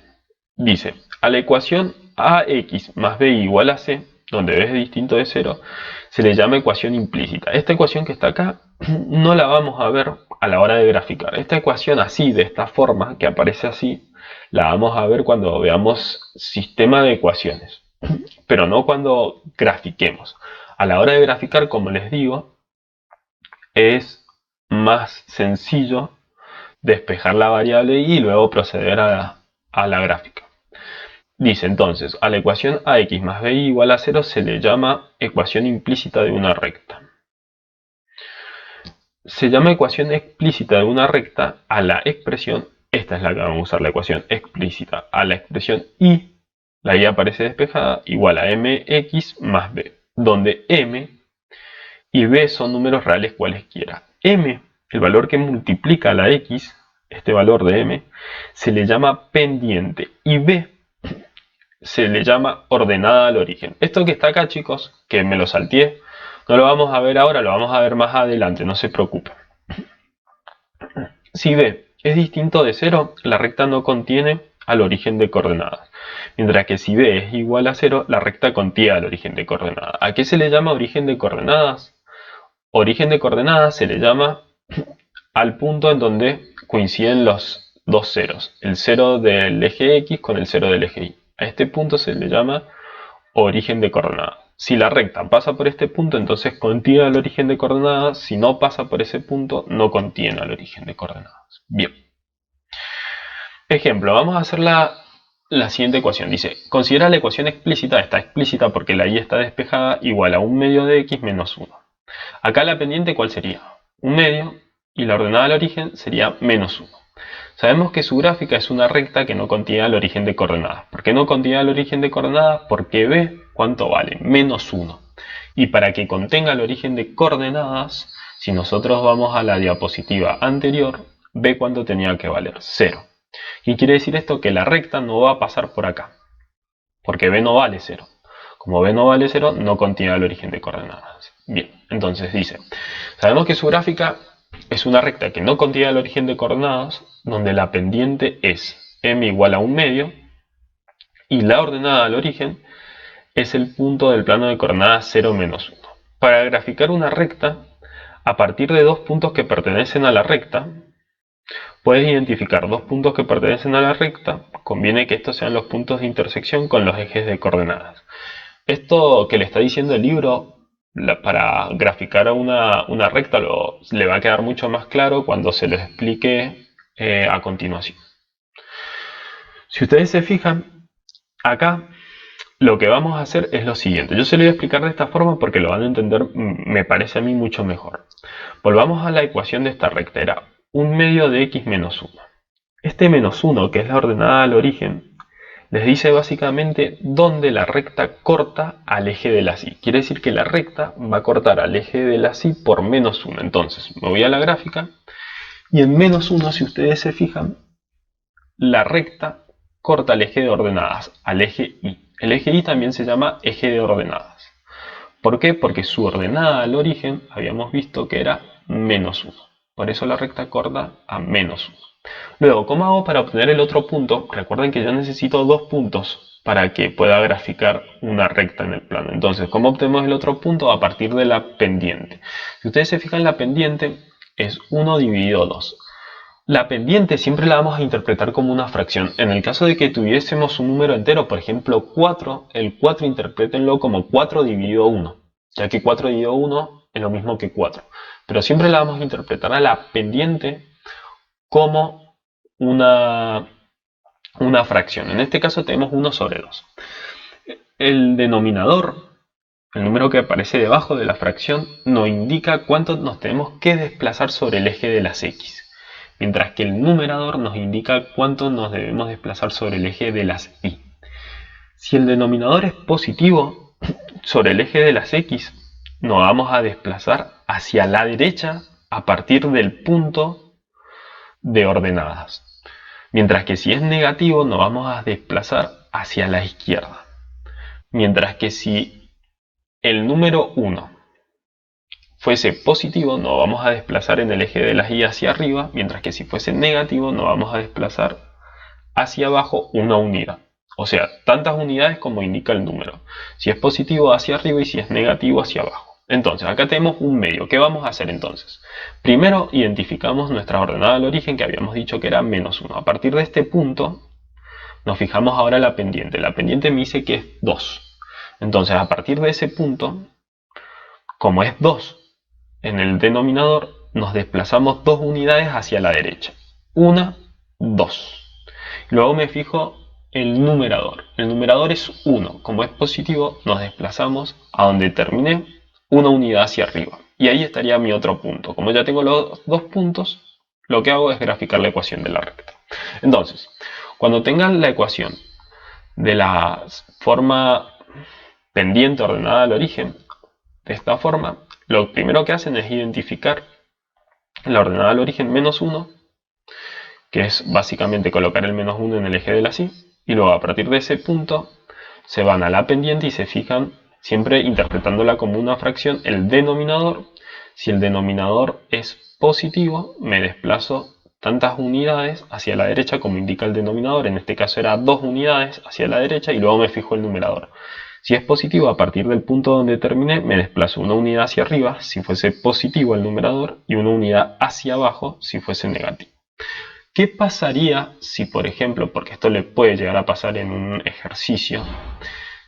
Dice, a la ecuación ax más b igual a c, donde b es distinto de 0, se le llama ecuación implícita. Esta ecuación que está acá no la vamos a ver a la hora de graficar. Esta ecuación así, de esta forma, que aparece así, la vamos a ver cuando veamos sistema de ecuaciones, pero no cuando grafiquemos. A la hora de graficar, como les digo, es más sencillo despejar la variable y luego proceder a la gráfica. Dice entonces, a la ecuación ax más b igual a 0 se le llama ecuación implícita de una recta. Se llama ecuación explícita de una recta a la expresión, esta es la que vamos a usar, la ecuación explícita, a la expresión y, la y aparece despejada, igual a mx más b, donde m y b son números reales cualesquiera. M, el valor que multiplica a la x, este valor de m, se le llama pendiente y b se le llama ordenada al origen. Esto que está acá, chicos, que me lo salteé, no lo vamos a ver ahora, lo vamos a ver más adelante, no se preocupen. Si b es distinto de 0, la recta no contiene al origen de coordenadas. Mientras que si b es igual a 0, la recta contiene al origen de coordenadas. ¿A qué se le llama origen de coordenadas? Origen de coordenadas se le llama al punto en donde coinciden los dos ceros, el 0 del eje x con el 0 del eje y. A este punto se le llama origen de coordenadas. Si la recta pasa por este punto, entonces contiene el origen de coordenadas. Si no pasa por ese punto, no contiene el origen de coordenadas. Bien. Ejemplo, vamos a hacer la siguiente ecuación. Dice, considera la ecuación explícita, está explícita porque la y está despejada, igual a 1 medio de x menos 1. Acá la pendiente, ¿cuál sería? 1 medio, y la ordenada al origen sería menos 1. Sabemos que su gráfica es una recta que no contiene el origen de coordenadas. ¿Por qué no contiene el origen de coordenadas? Porque b, ¿cuánto vale? Menos 1. Y para que contenga el origen de coordenadas, si nosotros vamos a la diapositiva anterior, b ¿cuánto tenía que valer? 0. ¿Qué quiere decir esto? Que la recta no va a pasar por acá, porque b no vale 0. Como b no vale 0, no contiene el origen de coordenadas. Bien, entonces dice, sabemos que su gráfica es una recta que no contiene el origen de coordenadas, donde la pendiente es m igual a 1 medio, y la ordenada al origen es el punto del plano de coordenadas 0, menos 1. Para graficar una recta, a partir de dos puntos que pertenecen a la recta, puedes identificar dos puntos que pertenecen a la recta, conviene que estos sean los puntos de intersección con los ejes de coordenadas. Esto que le está diciendo el libro, para graficar a una recta, le va a quedar mucho más claro cuando se lo explique a continuación. Si ustedes se fijan, acá lo que vamos a hacer es lo siguiente. Yo se lo voy a explicar de esta forma porque lo van a entender, me parece a mí, mucho mejor. Volvamos a la ecuación de esta recta. Era 1/2 de x menos 1. Este menos 1, que es la ordenada al origen, les dice básicamente dónde la recta corta al eje de la y. Quiere decir que la recta va a cortar al eje de la y por menos 1. Entonces, me voy a la gráfica y en menos 1, si ustedes se fijan, la recta corta el eje de ordenadas, al eje y. El eje y también se llama eje de ordenadas. ¿Por qué? Porque su ordenada al origen habíamos visto que era menos 1. Por eso la recta corta a menos 1. Luego, ¿cómo hago para obtener el otro punto? Recuerden que yo necesito 2 puntos para que pueda graficar una recta en el plano. Entonces, ¿cómo obtenemos el otro punto? A partir de la pendiente. Si ustedes se fijan, la pendiente es 1 dividido 2. La pendiente siempre la vamos a interpretar como una fracción. En el caso de que tuviésemos un número entero, por ejemplo 4, el 4 interprétenlo como 4 dividido 1, ya que 4 dividido 1 es lo mismo que 4. Pero siempre la vamos a interpretar a la pendiente como una fracción. En este caso tenemos 1 sobre 2. El denominador, el número que aparece debajo de la fracción, nos indica cuánto nos tenemos que desplazar sobre el eje de las x. Mientras que el numerador nos indica cuánto nos debemos desplazar sobre el eje de las y. Si el denominador es positivo, sobre el eje de las x nos vamos a desplazar hacia la derecha a partir del punto de ordenadas. Mientras que si es negativo nos vamos a desplazar hacia la izquierda. Mientras que si el número 1 fuese positivo, nos vamos a desplazar en el eje de las y hacia arriba, mientras que si fuese negativo, nos vamos a desplazar hacia abajo una unidad. O sea, tantas unidades como indica el número. Si es positivo, hacia arriba, y si es negativo, hacia abajo. Entonces, acá tenemos un medio. ¿Qué vamos a hacer entonces? Primero, identificamos nuestra ordenada al origen, que habíamos dicho que era menos 1. A partir de este punto, nos fijamos ahora en la pendiente. La pendiente me dice que es 2. Entonces, a partir de ese punto, como es 2, en el denominador nos desplazamos 2 unidades hacia la derecha. 1, 2. Luego me fijo el numerador. El numerador es 1. Como es positivo, nos desplazamos a donde terminé, una unidad hacia arriba. Y ahí estaría mi otro punto. Como ya tengo los 2 puntos, lo que hago es graficar la ecuación de la recta. Entonces, cuando tengan la ecuación de la forma pendiente ordenada al origen, de esta forma, lo primero que hacen es identificar la ordenada al origen menos 1, que es básicamente colocar el menos 1 en el eje de la y, y luego a partir de ese punto se van a la pendiente y se fijan, siempre interpretándola como una fracción, el denominador. Si el denominador es positivo, me desplazo tantas unidades hacia la derecha como indica el denominador. En este caso era 2 unidades hacia la derecha, y luego me fijo el numerador. Si es positivo, a partir del punto donde terminé, me desplazo una unidad hacia arriba si fuese positivo el numerador, y una unidad hacia abajo si fuese negativo. ¿Qué pasaría si, por ejemplo, porque esto le puede llegar a pasar en un ejercicio,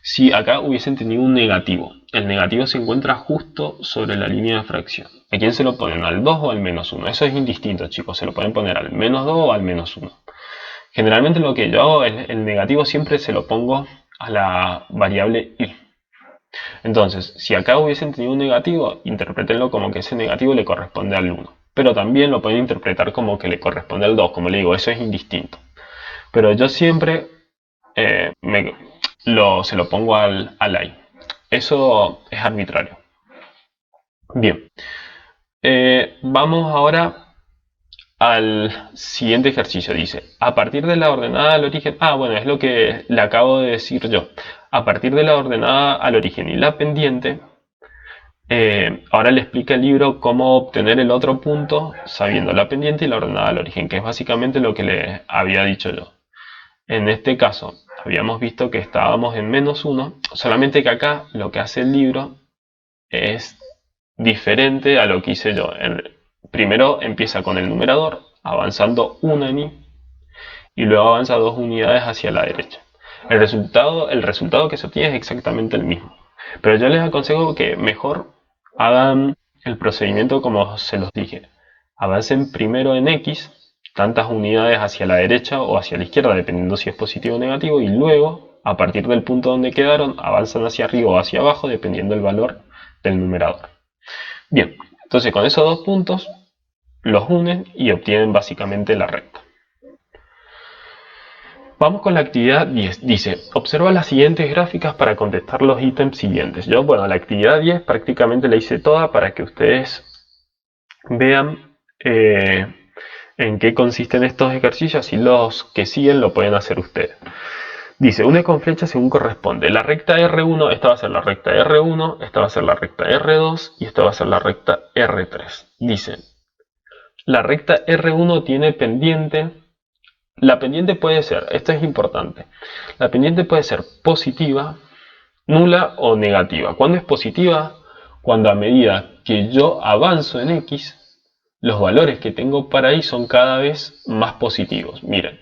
si acá hubiesen tenido un negativo? El negativo se encuentra justo sobre la línea de fracción. ¿A quién se lo ponen? ¿Al 2 o al menos 1? Eso es indistinto, chicos. Se lo pueden poner al menos 2 o al menos 1. Generalmente lo que yo hago es el negativo siempre se lo pongo a la variable y. Entonces, si acá hubiesen tenido un negativo, interpretenlo como que ese negativo le corresponde al 1. Pero también lo pueden interpretar como que le corresponde al 2. Como le digo, eso es indistinto. Pero yo siempre se lo pongo al i. Eso es arbitrario. Bien. Vamos ahora al siguiente ejercicio. Dice, a partir de la ordenada al origen... bueno, es lo que le acabo de decir yo. A partir de la ordenada al origen y la pendiente, ahora le explica el libro cómo obtener el otro punto sabiendo la pendiente y la ordenada al origen, que es básicamente lo que le había dicho yo. En este caso, habíamos visto que estábamos en menos 1, solamente que acá lo que hace el libro es diferente a lo que hice yo. Primero empieza con el numerador, avanzando 1 en y, y luego avanza 2 unidades hacia la derecha. El resultado que se obtiene es exactamente el mismo. Pero yo les aconsejo que mejor hagan el procedimiento como se los dije. Avancen primero en x, tantas unidades hacia la derecha o hacia la izquierda, dependiendo si es positivo o negativo, y luego, a partir del punto donde quedaron, avanzan hacia arriba o hacia abajo, dependiendo del valor del numerador. Bien, entonces con esos dos puntos los unen y obtienen básicamente la recta. Vamos con la actividad 10. Dice, observa las siguientes gráficas para contestar los ítems siguientes. Yo, bueno, la actividad 10 prácticamente la hice toda para que ustedes vean en qué consisten estos ejercicios y los que siguen lo pueden hacer ustedes. Dice, une con flecha según corresponde. La recta R1, esta va a ser la recta R1, esta va a ser la recta R2 y esta va a ser la recta R3. Dice, la recta R1 tiene pendiente. La pendiente puede ser, esto es importante, la pendiente puede ser positiva, nula o negativa. ¿Cuándo es positiva? Cuando a medida que yo avanzo en X, los valores que tengo para ahí son cada vez más positivos. Miren,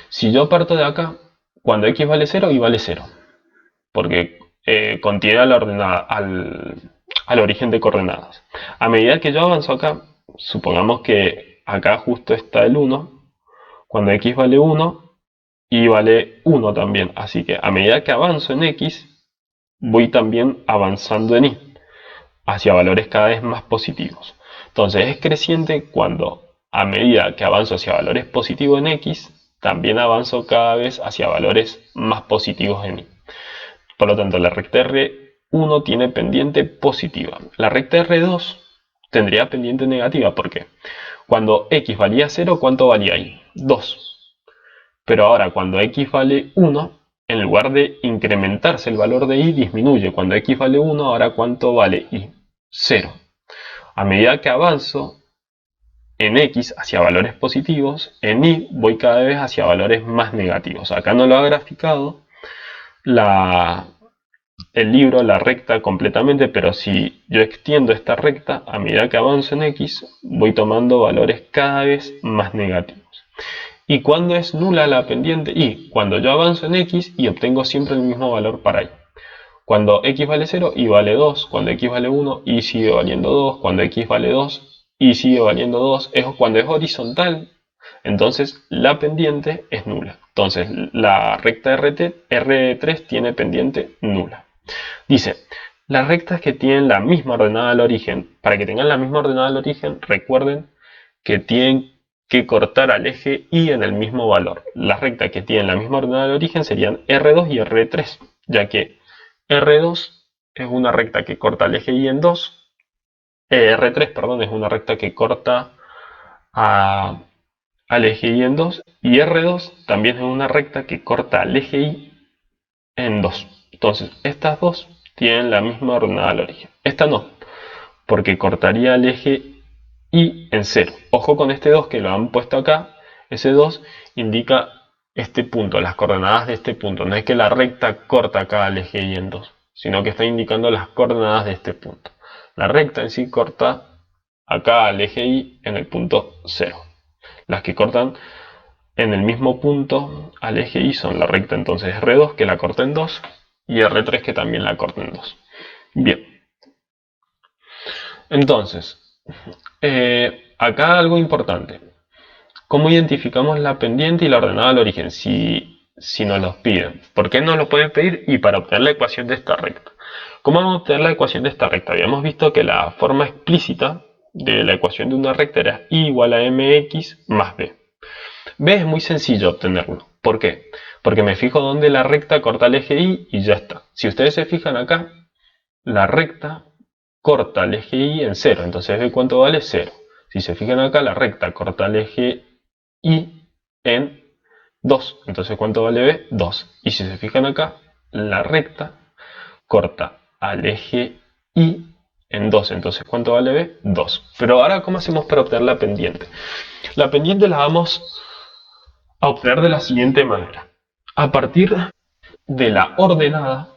si yo parto de acá, cuando X vale 0, Y vale 0, porque contiene a la ordenada, al origen de coordenadas. A medida que yo avanzo acá, supongamos que acá justo está el 1, cuando X vale 1, Y vale 1 también. Así que a medida que avanzo en X, voy también avanzando en Y, hacia valores cada vez más positivos. Entonces es creciente cuando a medida que avanzo hacia valores positivos en X, también avanzo cada vez hacia valores más positivos en Y. Por lo tanto, la recta R1 tiene pendiente positiva. La recta R2 tendría pendiente negativa. ¿Por qué? Cuando X valía 0, ¿cuánto valía Y? 2. Pero ahora cuando X vale 1, en lugar de incrementarse el valor de Y, disminuye. Cuando X vale 1, ahora ¿cuánto vale Y? 0. A medida que avanzo en X hacia valores positivos, en Y voy cada vez hacia valores más negativos. Acá no lo ha graficado el libro, la recta completamente, pero si yo extiendo esta recta, a medida que avanzo en X, voy tomando valores cada vez más negativos. ¿Y cuándo es nula la pendiente? Y cuando yo avanzo en X y obtengo siempre el mismo valor para Y. Cuando X vale 0, Y vale 2. Cuando X vale 1, Y sigue valiendo 2. Cuando X vale 2, Y sigue valiendo 2. Cuando es horizontal, entonces la pendiente es nula. Entonces la recta R3 tiene pendiente nula. Dice, las rectas que tienen la misma ordenada al origen, para que tengan la misma ordenada al origen, recuerden que tienen que cortar al eje Y en el mismo valor. Las rectas que tienen la misma ordenada al origen serían R2 y R3, ya que R2 es una recta que corta al eje Y en 2, R3, perdón, es una recta que corta al eje Y en 2, y R2 también es una recta que corta al eje Y en 2. Entonces, estas dos tienen la misma ordenada al origen. Esta no, porque cortaría el eje Y en 0. Ojo con este 2 que lo han puesto acá. Ese 2 indica este punto, las coordenadas de este punto. No es que la recta corta acá al eje Y en 2, sino que está indicando las coordenadas de este punto. La recta en sí corta acá al eje Y en el punto 0. Las que cortan en el mismo punto al eje Y son la recta entonces R2 que la corta en 2 y R3 que también la corta en 2. Bien. Entonces, acá algo importante. ¿Cómo identificamos la pendiente y la ordenada al origen? Si nos los piden. ¿Por qué nos lo pueden pedir? Y para obtener la ecuación de esta recta. ¿Cómo vamos a obtener la ecuación de esta recta? Habíamos visto que la forma explícita de la ecuación de una recta era y igual a mx más b. B es muy sencillo obtenerlo. ¿Por qué? Porque me fijo dónde la recta corta el eje y ya está. Si ustedes se fijan acá, la recta corta el eje Y en 0. Entonces ¿ve cuánto vale? 0. Si se fijan acá, la recta corta el eje Y en 2. Entonces ¿cuánto vale B? 2. Y si se fijan acá, la recta corta al eje Y en 2. Entonces ¿cuánto vale B? 2. Pero ahora, ¿cómo hacemos para obtener la pendiente? La pendiente la vamos a obtener de la siguiente manera. A partir de la ordenada,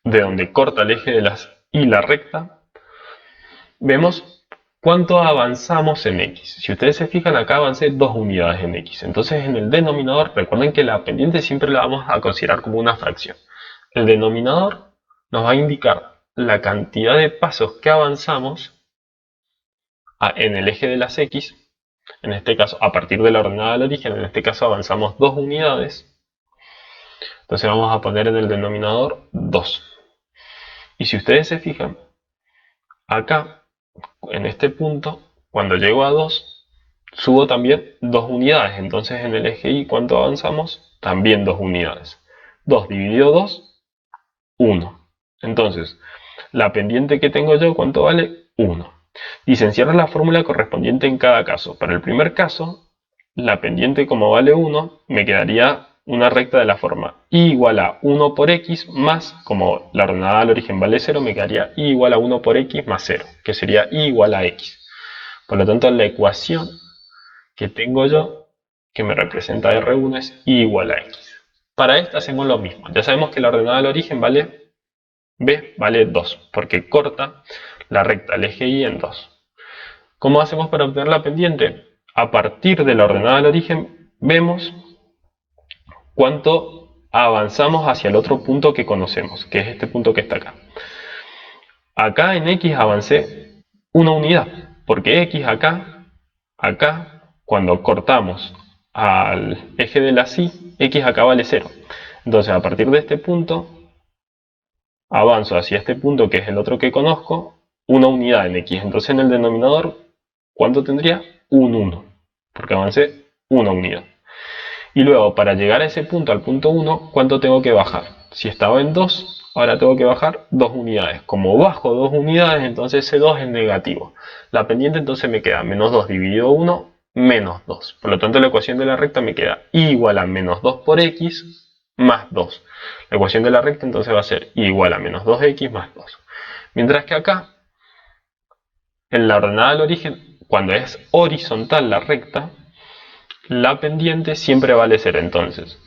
de donde corta el eje y la recta, vemos cuánto avanzamos en X. Si ustedes se fijan acá, avancé 2 unidades en X. Entonces en el denominador, recuerden que la pendiente siempre la vamos a considerar como una fracción. El denominador nos va a indicar la cantidad de pasos que avanzamos en el eje de las X, En este caso, a partir de la ordenada del origen, en este caso avanzamos 2 unidades. Entonces vamos a poner en el denominador 2. Y si ustedes se fijan, acá, en este punto, cuando llego a 2, subo también 2 unidades. Entonces en el eje Y, ¿cuánto avanzamos? También 2 unidades. 2 dividido 2, 1. Entonces, la pendiente que tengo yo, ¿cuánto vale? 1. Y se encierra la fórmula correspondiente en cada caso. Para el primer caso, la pendiente como vale 1, me quedaría una recta de la forma y igual a 1 por x más, como la ordenada al origen vale 0, me quedaría y igual a 1 por x más 0, que sería y igual a x. Por lo tanto, la ecuación que tengo yo, que me representa R1, es y igual a x. Para esta hacemos lo mismo. Ya sabemos que la ordenada al origen vale b, vale 2, porque corta la recta del eje Y en 2. ¿Cómo hacemos para obtener la pendiente? A partir de la ordenada al origen, vemos cuánto avanzamos hacia el otro punto que conocemos, que es este punto que está acá. Acá en X avancé una unidad, porque X acá, cuando cortamos al eje de la Y, X acá vale 0. Entonces a partir de este punto, avanzo hacia este punto que es el otro que conozco, una unidad en X. Entonces en el denominador, ¿cuánto tendría? Un 1, porque avancé una unidad. Y luego, para llegar a ese punto, al punto 1, ¿cuánto tengo que bajar? Si estaba en 2, ahora tengo que bajar 2 unidades. Como bajo 2 unidades, entonces ese 2 es negativo. La pendiente entonces me queda menos 2 dividido 1, menos 2. Por lo tanto, la ecuación de la recta me queda igual a menos 2 por x más 2. La ecuación de la recta entonces va a ser igual a menos 2x más 2. Mientras que acá, en la ordenada del origen, cuando es horizontal la recta, la pendiente siempre vale 0. Entonces,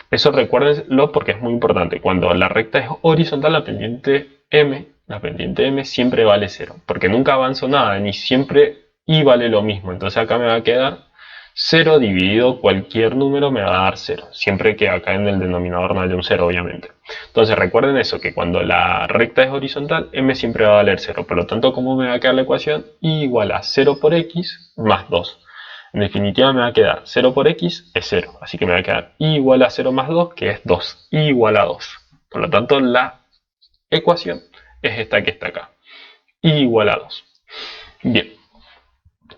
eso recuérdenlo porque es muy importante. Cuando la recta es horizontal, la pendiente M siempre vale 0. Porque nunca avanzo nada, ni siempre Y vale lo mismo. Entonces acá me va a quedar 0 dividido cualquier número me va a dar 0. Siempre que acá en el denominador no haya un 0, obviamente. Entonces recuerden eso, que cuando la recta es horizontal, M siempre va a valer 0. Por lo tanto, ¿cómo me va a quedar la ecuación? Y igual a 0 por x más 2. En definitiva me va a quedar 0 por x es 0. Así que me va a quedar y igual a 0 más 2, que es 2. Y igual a 2. Por lo tanto, la ecuación es esta que está acá. Y igual a 2. Bien.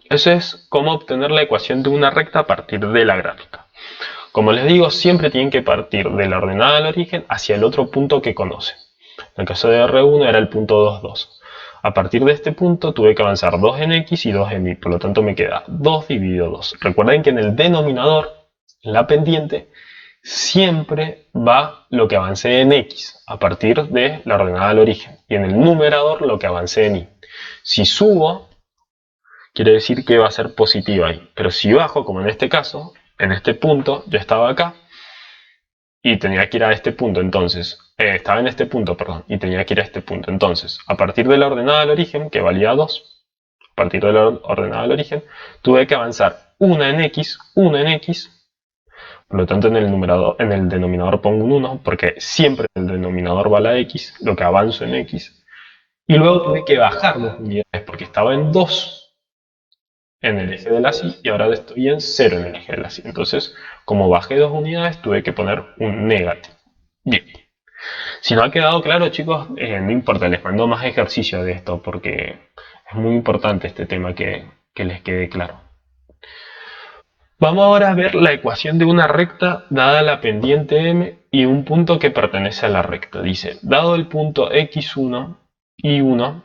Eso es cómo obtener la ecuación de una recta a partir de la gráfica. Como les digo, siempre tienen que partir de la ordenada del origen hacia el otro punto que conocen. En el caso de R1 era el punto 2, 2. A partir de este punto tuve que avanzar 2 en X y 2 en Y, por lo tanto me queda 2 dividido 2. Recuerden que en el denominador, en la pendiente, siempre va lo que avancé en X, a partir de la ordenada del origen. Y en el numerador lo que avancé en Y. Si subo, quiere decir que va a ser positiva ahí. Pero si bajo, como en este caso, en este punto, yo estaba acá, y tenía que ir a este punto, entonces, estaba en este punto, perdón, y tenía que ir a este punto. Entonces, a partir de la ordenada del origen, que valía 2, a partir de la ordenada del origen, tuve que avanzar una en X, por lo tanto en el denominador pongo un 1, porque siempre el denominador va a la X, lo que avanzo en X, y luego tuve que bajar 2 unidades, porque estaba en 2 en el eje de la Y y ahora estoy en 0 en el eje de la Y. Entonces, como bajé 2 unidades, tuve que poner un negativo. Bien. Si no ha quedado claro, chicos, no importa, les mando más ejercicio de esto porque es muy importante este tema que les quede claro. Vamos ahora a ver la ecuación de una recta dada la pendiente M y un punto que pertenece a la recta. Dice, dado el punto x1, y1,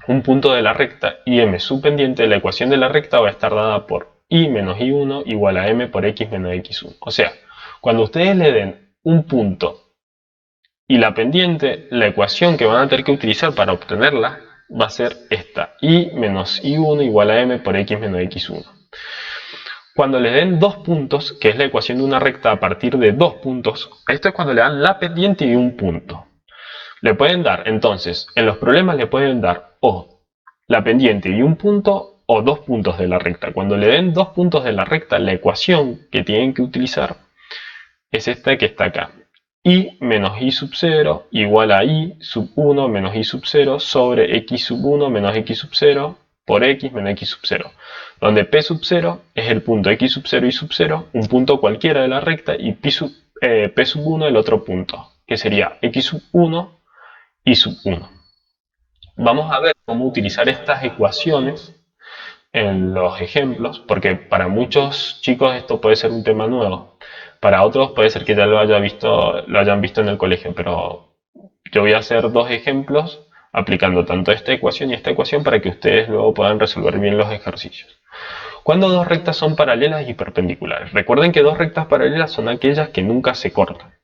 un punto de la recta y M su pendiente, la ecuación de la recta va a estar dada por y menos y1 igual a M por x menos x1. O sea, cuando ustedes le den un punto y la pendiente, la ecuación que van a tener que utilizar para obtenerla va a ser esta, y menos y1 igual a m por x menos x1. Cuando le den dos puntos, que es la ecuación de una recta a partir de dos puntos, esto es cuando le dan la pendiente y un punto. Le pueden dar, entonces, en los problemas le pueden dar o la pendiente y un punto o dos puntos de la recta. Cuando le den dos puntos de la recta, la ecuación que tienen que utilizar es esta que está acá. Y menos y sub 0 igual a y sub 1 menos y sub 0 sobre x sub 1 menos x sub 0 por x menos x sub 0, donde p sub 0 es el punto x sub 0 y sub 0, un punto cualquiera de la recta, y p sub 1 el otro punto, que sería x sub 1 y sub 1. Vamos a ver cómo utilizar estas ecuaciones en los ejemplos, porque para muchos chicos esto puede ser un tema nuevo, para otros puede ser que ya lo hayan visto en el colegio, pero yo voy a hacer dos ejemplos aplicando tanto esta ecuación y esta ecuación para que ustedes luego puedan resolver bien los ejercicios. Cuando dos rectas son paralelas y perpendiculares. Recuerden que dos rectas paralelas son aquellas que nunca se cortan.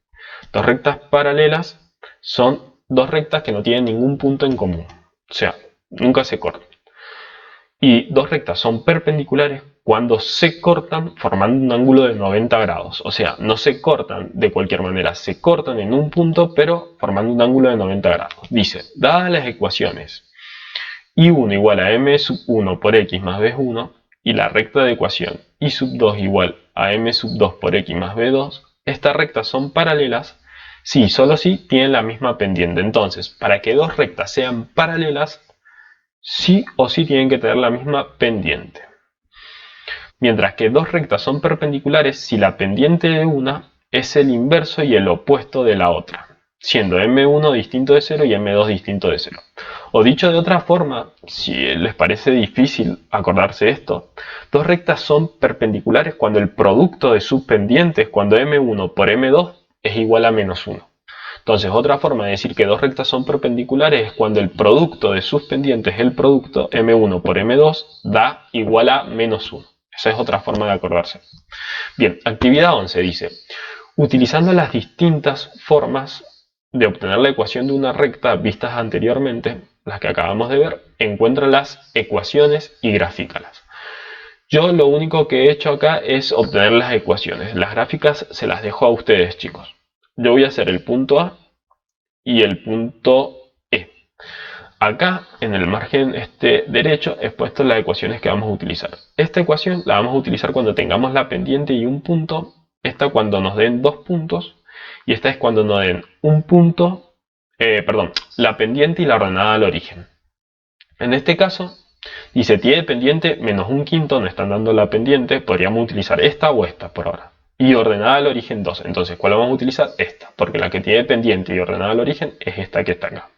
Dos rectas paralelas son dos rectas que no tienen ningún punto en común. O sea, nunca se cortan. Y dos rectas son perpendiculares cuando se cortan formando un ángulo de 90 grados. O sea, no se cortan de cualquier manera, se cortan en un punto pero formando un ángulo de 90 grados. Dice, dadas las ecuaciones y1 igual a m sub 1 por x más b1 y la recta de ecuación y sub 2 igual a m sub 2 por x más b2, estas rectas son paralelas si solo si tienen la misma pendiente. Entonces, para que dos rectas sean paralelas, sí o sí tienen que tener la misma pendiente. Mientras que dos rectas son perpendiculares si la pendiente de una es el inverso y el opuesto de la otra, siendo m1 distinto de 0 y m2 distinto de 0. O dicho de otra forma, si les parece difícil acordarse esto, dos rectas son perpendiculares cuando el producto de sus pendientes, cuando m1 por m2 es igual a menos 1. Entonces, otra forma de decir que dos rectas son perpendiculares es cuando el producto de sus pendientes, el producto m1 por m2, da igual a menos 1. Esa es otra forma de acordarse. Bien, actividad 11 dice, utilizando las distintas formas de obtener la ecuación de una recta vistas anteriormente, las que acabamos de ver, encuentra las ecuaciones y grafícalas. Yo lo único que he hecho acá es obtener las ecuaciones. Las gráficas se las dejo a ustedes, chicos. Yo voy a hacer el punto A y el punto E. Acá en el margen derecho he puesto las ecuaciones que vamos a utilizar. Esta ecuación la vamos a utilizar cuando tengamos la pendiente y un punto. Esta cuando nos den dos puntos. Y esta es cuando nos den un punto, la pendiente y la ordenada al origen. En este caso, dice tiene pendiente menos un quinto, nos están dando la pendiente, podríamos utilizar esta o esta por ahora. Y ordenada al origen 2, entonces ¿cuál vamos a utilizar? Esta, porque la que tiene pendiente y ordenada al origen es esta que está acá.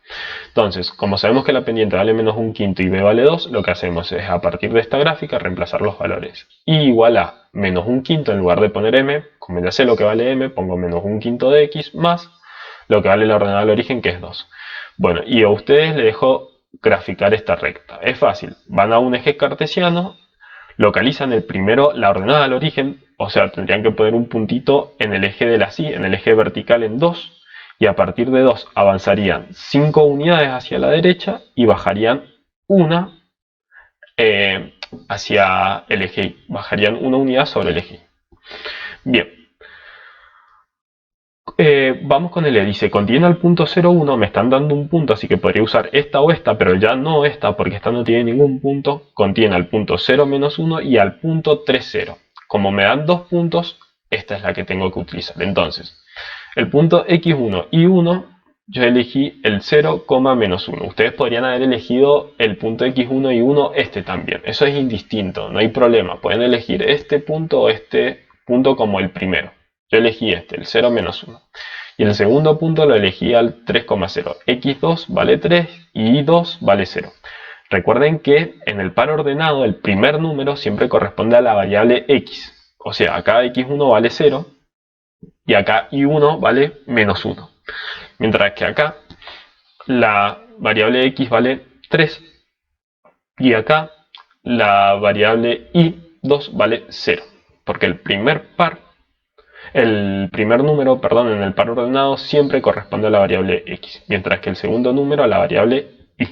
Entonces, como sabemos que la pendiente vale menos un quinto y b vale 2, lo que hacemos es a partir de esta gráfica reemplazar los valores. Y igual a menos un quinto en lugar de poner m, como ya sé lo que vale m, pongo menos un quinto de x más lo que vale la ordenada al origen, que es 2. Bueno, y a ustedes les dejo graficar esta recta. Es fácil, van a un eje cartesiano, localizan el primero la ordenada al origen, o sea, tendrían que poner un puntito en el eje de la y, en el eje vertical en 2, y a partir de 2 avanzarían 5 unidades hacia la derecha y bajarían una hacia el eje Y, bajarían una unidad sobre el eje Y. Bien. Vamos con el E, dice, contiene al punto 0,1, me están dando un punto, así que podría usar esta o esta, pero ya no esta, porque esta no tiene ningún punto. Contiene al punto 0 menos 1 y al punto 3, 0. Como me dan dos puntos, esta es la que tengo que utilizar. Entonces, el punto x1 y 1, yo elegí el 0, menos 1. Ustedes podrían haber elegido el punto x1 y 1 este también. Eso es indistinto, no hay problema. Pueden elegir este punto o este punto como el primero. Yo elegí este, el 0 menos 1. Y el segundo punto lo elegí al 3,0. x2 vale 3 y y2 vale 0. Recuerden que en el par ordenado el primer número siempre corresponde a la variable x. O sea, acá x1 vale 0 y acá y1 vale menos 1. Mientras que acá la variable x vale 3 y acá la variable y2 vale 0. Porque el primer número, en el par ordenado siempre corresponde a la variable x, mientras que el segundo número a la variable y.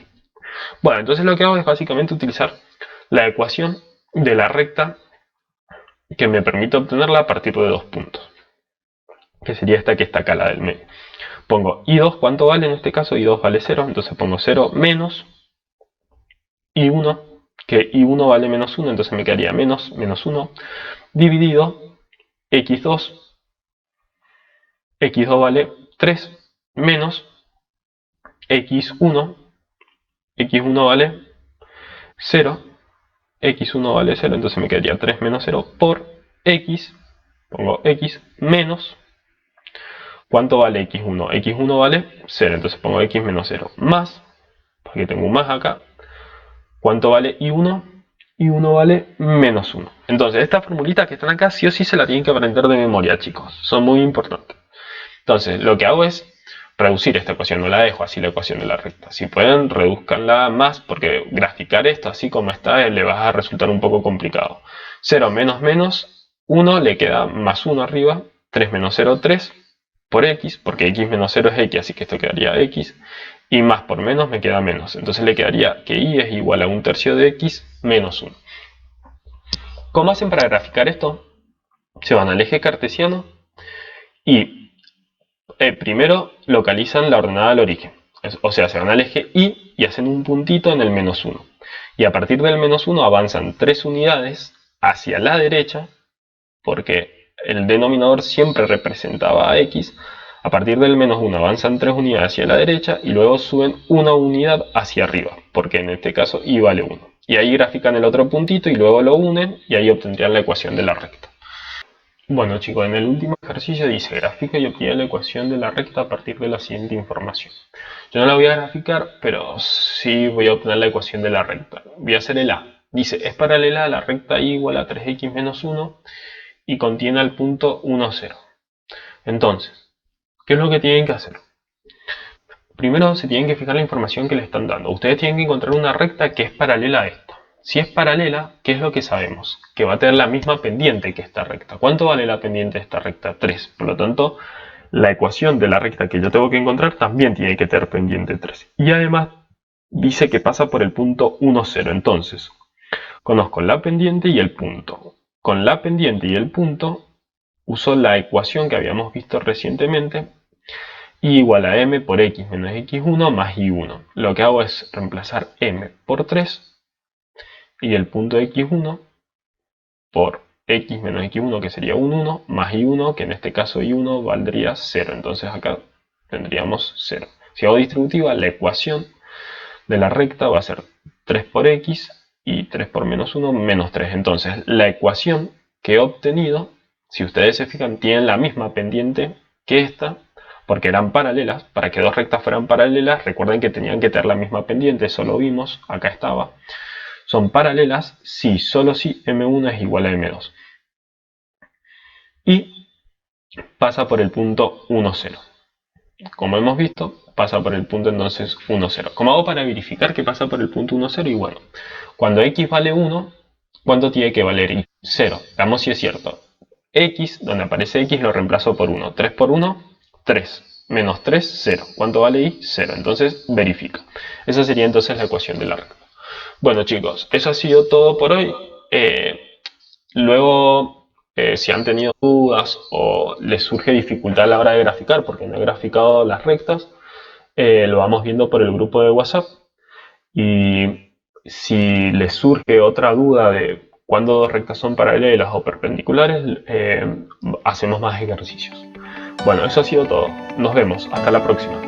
Bueno, entonces lo que hago es básicamente utilizar la ecuación de la recta que me permite obtenerla a partir de dos puntos, que sería esta que está acá, la del medio. Pongo i2, ¿cuánto vale en este caso? i2 vale 0, entonces pongo 0 menos i1, que i1 vale menos 1, entonces me quedaría menos 1, dividido x2, x2 vale 3, menos x1, x1 vale 0, x1 vale 0, entonces me quedaría 3 menos 0 por x, pongo x menos, ¿cuánto vale x1? x1 vale 0, entonces pongo x menos 0, más, porque tengo un más acá, ¿cuánto vale y1? y1 vale menos 1. Entonces, estas formulitas que están acá sí o sí se la tienen que aprender de memoria, chicos, son muy importantes. Entonces, lo que hago es reducir esta ecuación, no la dejo así la ecuación de la recta. Si pueden, reduzcanla más, porque graficar esto así como está le va a resultar un poco complicado. 0 menos menos 1 le queda más 1 arriba, 3 menos 0, 3 por x, porque x menos 0 es x, así que esto quedaría x, y más por menos me queda menos. Entonces le quedaría que y es igual a 1/3 de x menos 1. ¿Cómo hacen para graficar esto? Se van al eje cartesiano y primero localizan la ordenada del origen. O sea, se van al eje y hacen un puntito en el menos 1. Y a partir del menos 1 avanzan 3 unidades hacia la derecha, porque el denominador siempre representaba a x. A partir del menos 1 avanzan 3 unidades hacia la derecha y luego suben una unidad hacia arriba, porque en este caso y vale 1. Y ahí grafican el otro puntito y luego lo unen y ahí obtendrían la ecuación de la recta. Bueno chicos, en el último ejercicio dice grafica y obtiene la ecuación de la recta a partir de la siguiente información. Yo no la voy a graficar, pero sí voy a obtener la ecuación de la recta. Voy a hacer el A. Dice, es paralela a la recta y igual a 3x menos 1 y contiene al punto 1, 0. Entonces, ¿qué es lo que tienen que hacer? Primero se tienen que fijar la información que le están dando. Ustedes tienen que encontrar una recta que es paralela a esta. Si es paralela, ¿qué es lo que sabemos? Que va a tener la misma pendiente que esta recta. ¿Cuánto vale la pendiente de esta recta? 3. Por lo tanto, la ecuación de la recta que yo tengo que encontrar también tiene que tener pendiente 3. Y además dice que pasa por el punto 1, 0. Entonces, conozco la pendiente y el punto. Con la pendiente y el punto, uso la ecuación que habíamos visto recientemente, y igual a m por x menos x1 más y1. Lo que hago es reemplazar m por 3 y el punto x1 por x menos x1, que sería un 1, más y1, que en este caso y1 valdría 0. Entonces acá tendríamos 0. Si hago distributiva, la ecuación de la recta va a ser 3 por x y 3 por menos 1, menos 3. Entonces la ecuación que he obtenido, si ustedes se fijan, tiene la misma pendiente que esta, porque eran paralelas. Para que dos rectas fueran paralelas, recuerden que tenían que tener la misma pendiente, eso lo vimos, acá estaba. Son paralelas si, solo si m1 es igual a m2. Y pasa por el punto 1, 0. Como hemos visto, pasa por el punto entonces 1, 0. ¿Cómo hago para verificar que pasa por el punto 1, 0? Y bueno, cuando x vale 1, ¿cuánto tiene que valer y? 0. Veamos si es cierto. X, donde aparece x, lo reemplazo por 1. 3 por 1, 3. Menos 3, 0. ¿Cuánto vale y? 0. Entonces verifica. Esa sería entonces la ecuación de la recta. Bueno chicos, eso ha sido todo por hoy. Luego, si han tenido dudas o les surge dificultad a la hora de graficar, porque no he graficado las rectas, lo vamos viendo por el grupo de WhatsApp. Y si les surge otra duda de cuándo dos rectas son paralelas o perpendiculares, hacemos más ejercicios. Bueno, eso ha sido todo. Nos vemos. Hasta la próxima.